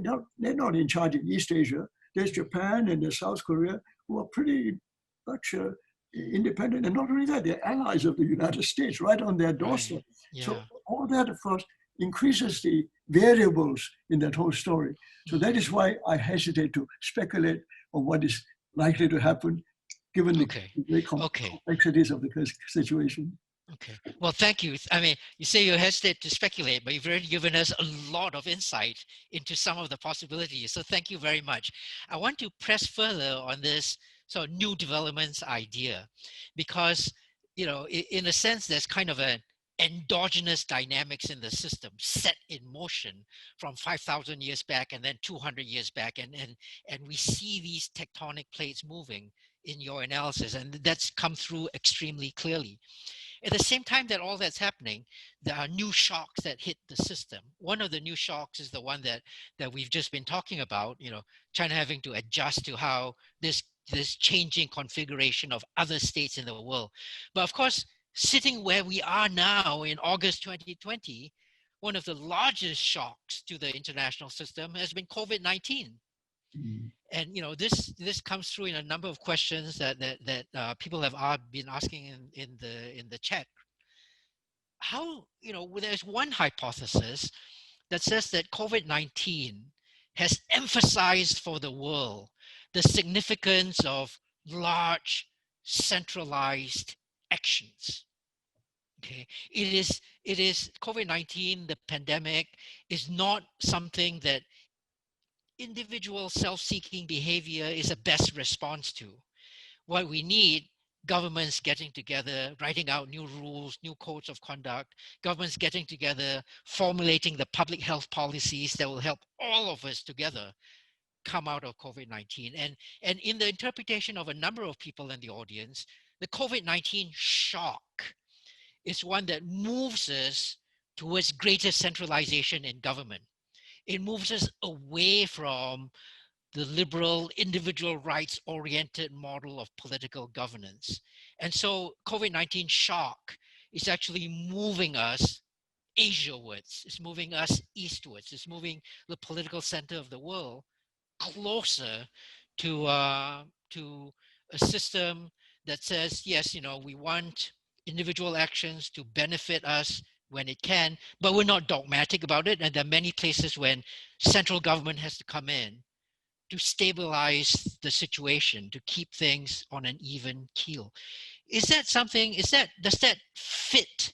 not in charge in East Asia. There's Japan and there's South Korea who are pretty much independent. And not only that, they're allies of the United States right on their doorstep. Right. Yeah. So all that, of course, increases the variables in that whole story. So that is why I hesitate to speculate on what is likely to happen, given the great complexities of the situation. Okay. Well, thank you. I mean, you say you hesitate to speculate, but you've already given us a lot of insight into some of the possibilities. So thank you very much. I want to press further on this sort of new developments idea, because, you know, in a sense, there's kind of an endogenous dynamics in the system set in motion from 5,000 years back and then 200 years back. And we see these tectonic plates moving in your analysis, and that's come through extremely clearly. At the same time that all that's happening, there are new shocks that hit the system. One of the new shocks is the one that we've just been talking about, you know, China having to adjust to how this changing configuration of other states in the world. But of course, sitting where we are now in August 2020, one of the largest shocks to the international system has been COVID-19. And you know, this comes through in a number of questions that people have been asking in the chat. How, you know, there's one hypothesis that says that COVID-19 has emphasized for the world the significance of large centralized actions. Okay, it is COVID-19, the pandemic, is not something that individual self-seeking behavior is a best response to. What we need, governments getting together, writing out new rules, new codes of conduct, governments getting together, formulating the public health policies that will help all of us together come out of COVID-19. And in the interpretation of a number of people in the audience, the COVID-19 shock is one that moves us towards greater centralization in government. It moves us away from the liberal, individual rights oriented model of political governance. And so COVID-19 shock is actually moving us Asiawards, it's moving us eastwards, it's moving the political center of the world closer to a system that says, yes, you know, we want individual actions to benefit us when it can, but we're not dogmatic about it. And there are many places when central government has to come in to stabilize the situation, to keep things on an even keel. Does that fit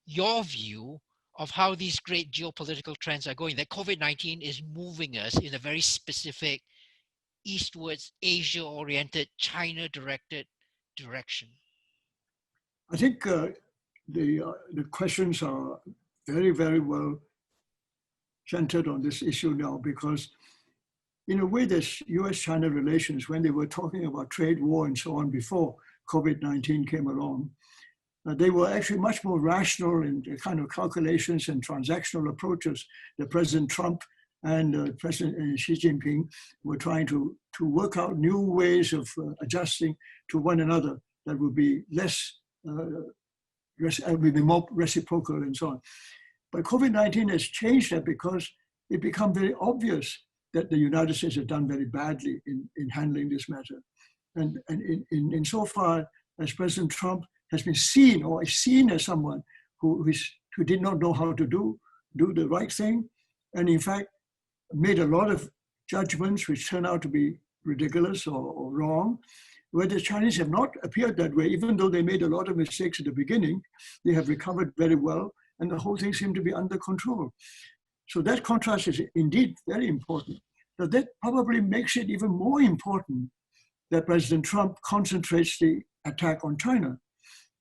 your view of how these great geopolitical trends are going, that COVID-19 is moving us in a very specific eastwards, Asia-oriented, China-directed direction? I think the questions are very, very well centered on this issue now, because in a way, this US-China relations, when they were talking about trade war and so on before COVID-19 came along, they were actually much more rational in the kind of calculations and transactional approaches that President Trump and President Xi Jinping were trying to work out new ways of adjusting to one another that would be would be more reciprocal and so on. But COVID-19 has changed that because it become very obvious that the United States has done very badly in handling this matter. And in so far as President Trump has been seen or is seen as someone who did not know how to do the right thing, and in fact made a lot of judgments which turn out to be ridiculous or wrong, where the Chinese have not appeared that way. Even though they made a lot of mistakes at the beginning, they have recovered very well, and the whole thing seemed to be under control. So that contrast is indeed very important. But that probably makes it even more important that President Trump concentrates the attack on China,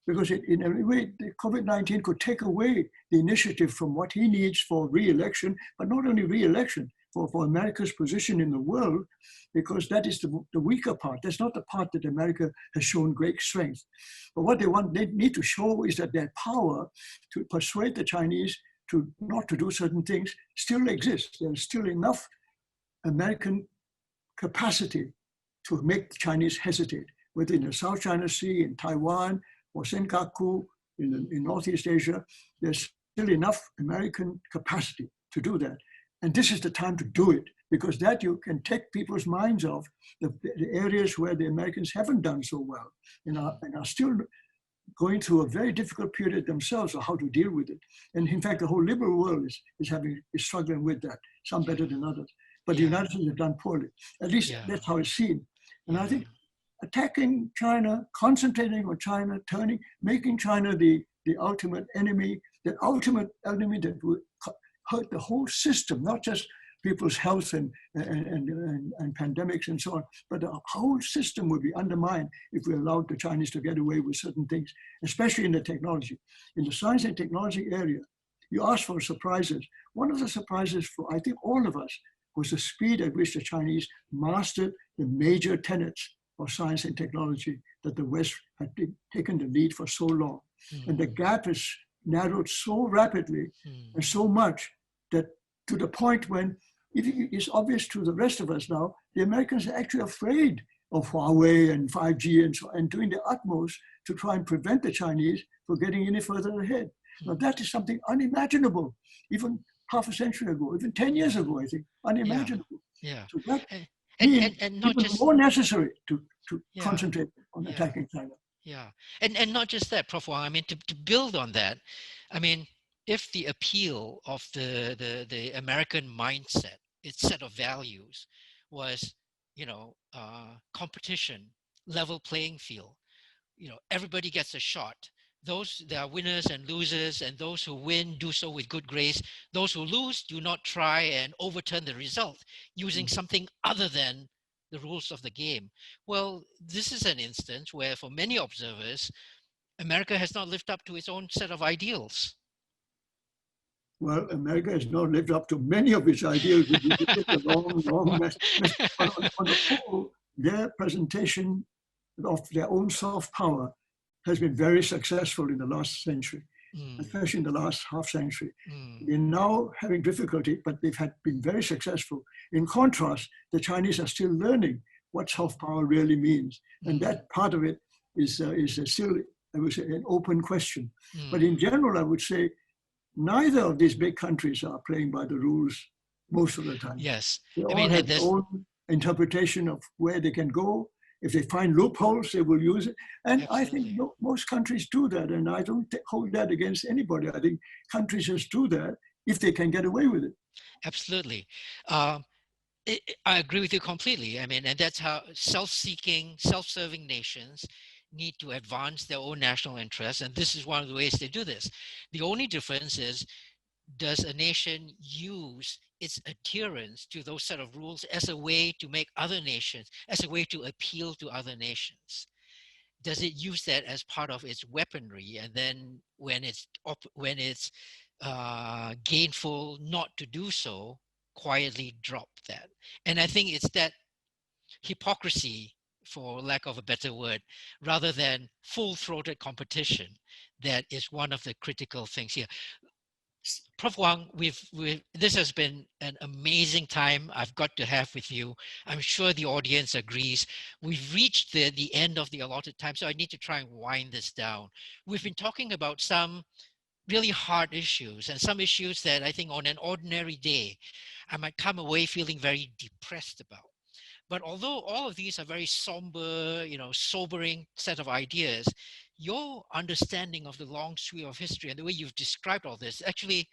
because in a way, the COVID-19 could take away the initiative from what he needs for re-election, but not only re-election, for America's position in the world, because that is the weaker part. That's not the part that America has shown great strength. But what they need to show is that their power to persuade the Chinese to not to do certain things still exists. There's still enough American capacity to make the Chinese hesitate, whether in the South China Sea, in Taiwan, or Senkaku, in Northeast Asia. There's still enough American capacity to do that. And this is the time to do it, because that you can take people's minds off the areas where the Americans haven't done so well and are still going through a very difficult period themselves of how to deal with it. And in fact, the whole liberal world is struggling with that, some better than others. But the United States have done poorly. At least that's how it's seen. And I think attacking China, concentrating on China, making China the ultimate enemy, the ultimate enemy that would hurt the whole system, not just people's health and pandemics and so on, but the whole system would be undermined if we allowed the Chinese to get away with certain things, especially in the technology. In the science and technology area, you asked for surprises. One of the surprises for, I think, all of us was the speed at which the Chinese mastered the major tenets of science and technology that the West had taken the lead for so long. And the gap is narrowed so rapidly and so much that to the point when it's obvious to the rest of us now, the Americans are actually afraid of Huawei and 5G and so on, and doing their utmost to try and prevent the Chinese from getting any further ahead. Now that is something unimaginable, even half a century ago, even 10 years ago, I think, unimaginable. So that and not even just more necessary to concentrate on attacking China. And not just that, Prof. Wang, I mean, to build on that, I mean, if the appeal of the American mindset, its set of values was, competition, level playing field, everybody gets a shot. There are winners and losers, and those who win do so with good grace. Those who lose do not try and overturn the result using something other than the rules of the game. Well, this is an instance where, for many observers, America has not lived up to its own set of ideals. Well, America has not lived up to many of its ideals. It's a long mess. On the whole, their presentation of their own soft power has been very successful in the last century, especially in the last half century. They're now having difficulty, but they've been very successful. In contrast, the Chinese are still learning what soft power really means. And that part of it is still, I would say, an open question. But in general, I would say, neither of these big countries are playing by the rules most of the time. Yes. They all have their own interpretation of where they can go. If they find loopholes, they will use it. And I think most countries do that. And I don't hold that against anybody. I think countries just do that if they can get away with it. Absolutely. I agree with you completely. I mean, and that's how self-seeking, self-serving nations need to advance their own national interests. And this is one of the ways they do this. The only difference is, does a nation use its adherence to those set of rules as a way to make other nations, as a way to appeal to other nations? Does it use that as part of its weaponry? And then when it's gainful not to do so, quietly drop that. And I think it's that hypocrisy, for lack of a better word, rather than full-throated competition, that is one of the critical things here. Prof. Wang, this has been an amazing time I've got to have with you. I'm sure the audience agrees. We've reached the end of the allotted time, so I need to try and wind this down. We've been talking about some really hard issues and some issues that I think on an ordinary day, I might come away feeling very depressed about. But although all of these are very somber, sobering set of ideas, your understanding of the long sweep of history and the way you've described all this actually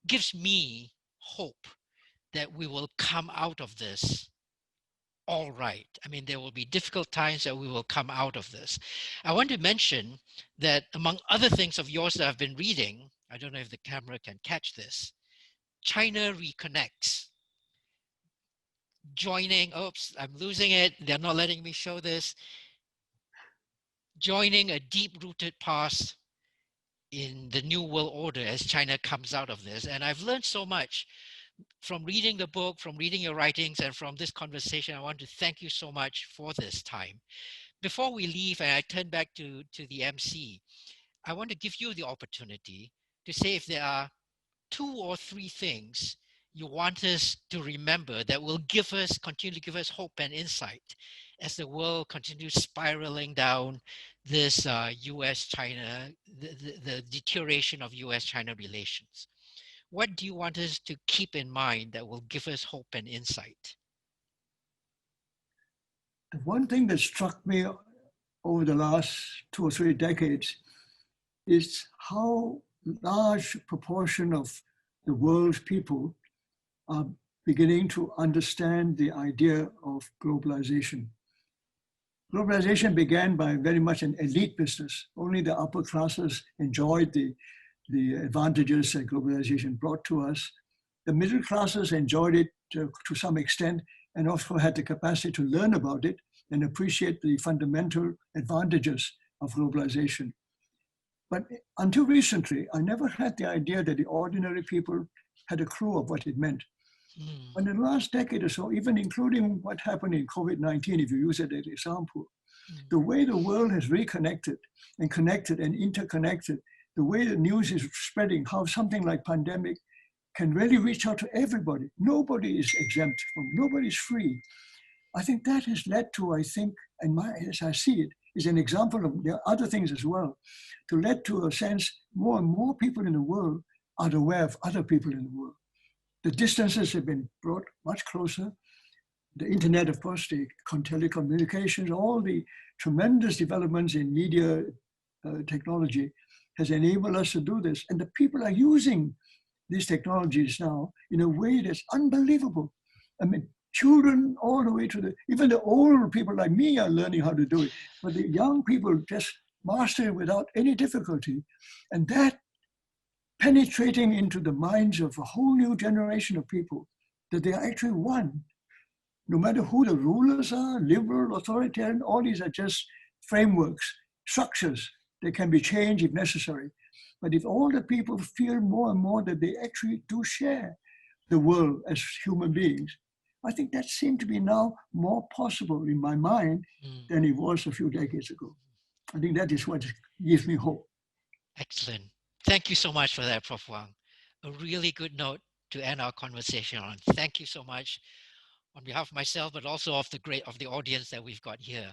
gives me hope that we will come out of this all right. I mean, there will be difficult times that we will come out of this. I want to mention that among other things of yours that I've been reading, I don't know if the camera can catch this, China Reconnects. Joining, oops, I'm losing it. They're not letting me show this. Joining a deep-rooted past in the New World Order as China comes out of this. And I've learned so much from reading the book, from reading your writings, and from this conversation. I want to thank you so much for this time. Before we leave and I turn back to the MC, I want to give you the opportunity to say if there are 2 or 3 things you want us to remember that will continue to give us hope and insight as the world continues spiraling down this US-China, the deterioration of US-China relations. What do you want us to keep in mind that will give us hope and insight? The one thing that struck me over the last 2 or 3 decades is how large proportion of the world's people are beginning to understand the idea of globalization. Globalization began by very much an elite business. Only the upper classes enjoyed the advantages that globalization brought to us. The middle classes enjoyed it to some extent and also had the capacity to learn about it and appreciate the fundamental advantages of globalization. But until recently, I never had the idea that the ordinary people had a clue of what it meant. And in the last decade or so, even including what happened in COVID-19, if you use it as an example, the way the world has reconnected and connected and interconnected, the way the news is spreading, how something like pandemic can really reach out to everybody. Nobody is exempt from, nobody's free. I think that has led to, I think, as I see it, is an example of there are other things as well, to lead to a sense more and more people in the world are aware of other people in the world. The distances have been brought much closer. The internet, of course, the telecommunications, all the tremendous developments in media technology has enabled us to do this. And the people are using these technologies now in a way that's unbelievable. I mean, children all the way to even the old people like me are learning how to do it. But the young people just master it without any difficulty. And that penetrating into the minds of a whole new generation of people, that they are actually one. No matter who the rulers are, liberal, authoritarian, all these are just frameworks, structures that can be changed if necessary. But if all the people feel more and more that they actually do share the world as human beings, I think that seemed to be now more possible in my mind than it was a few decades ago. I think that is what gives me hope. Excellent. Thank you so much for that, Prof. Wang. A really good note to end our conversation on. Thank you so much on behalf of myself, but also of the audience that we've got here.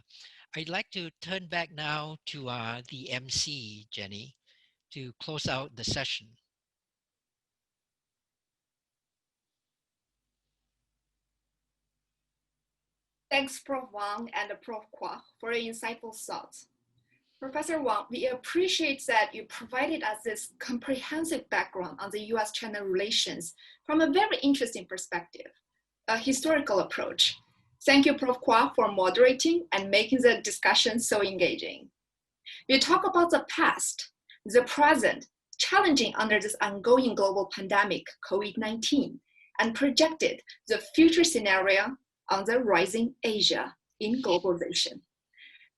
I'd like to turn back now to the MC, Jenny, to close out the session. Thanks, Prof. Wang and Prof. Kwok for your insightful thoughts. Professor Wang, we appreciate that you provided us this comprehensive background on the US-China relations from a very interesting perspective, a historical approach. Thank you, Prof. Kwok, for moderating and making the discussion so engaging. You talk about the past, the present, challenging under this ongoing global pandemic, COVID-19, and projected the future scenario on the rising Asia in globalization.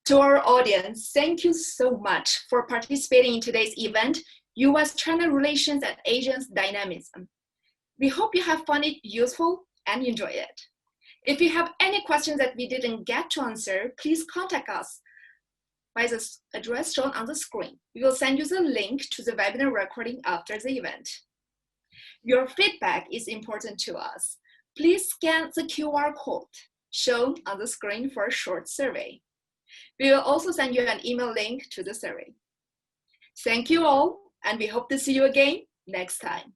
To our audience, thank you so much for participating in today's event, US-China Relations and Asia's Dynamism. We hope you have found it useful and enjoy it. If you have any questions that we didn't get to answer, please contact us by the address shown on the screen. We will send you the link to the webinar recording after the event. Your feedback is important to us. Please scan the QR code shown on the screen for a short survey. We will also send you an email link to the survey. Thank you all, and we hope to see you again next time.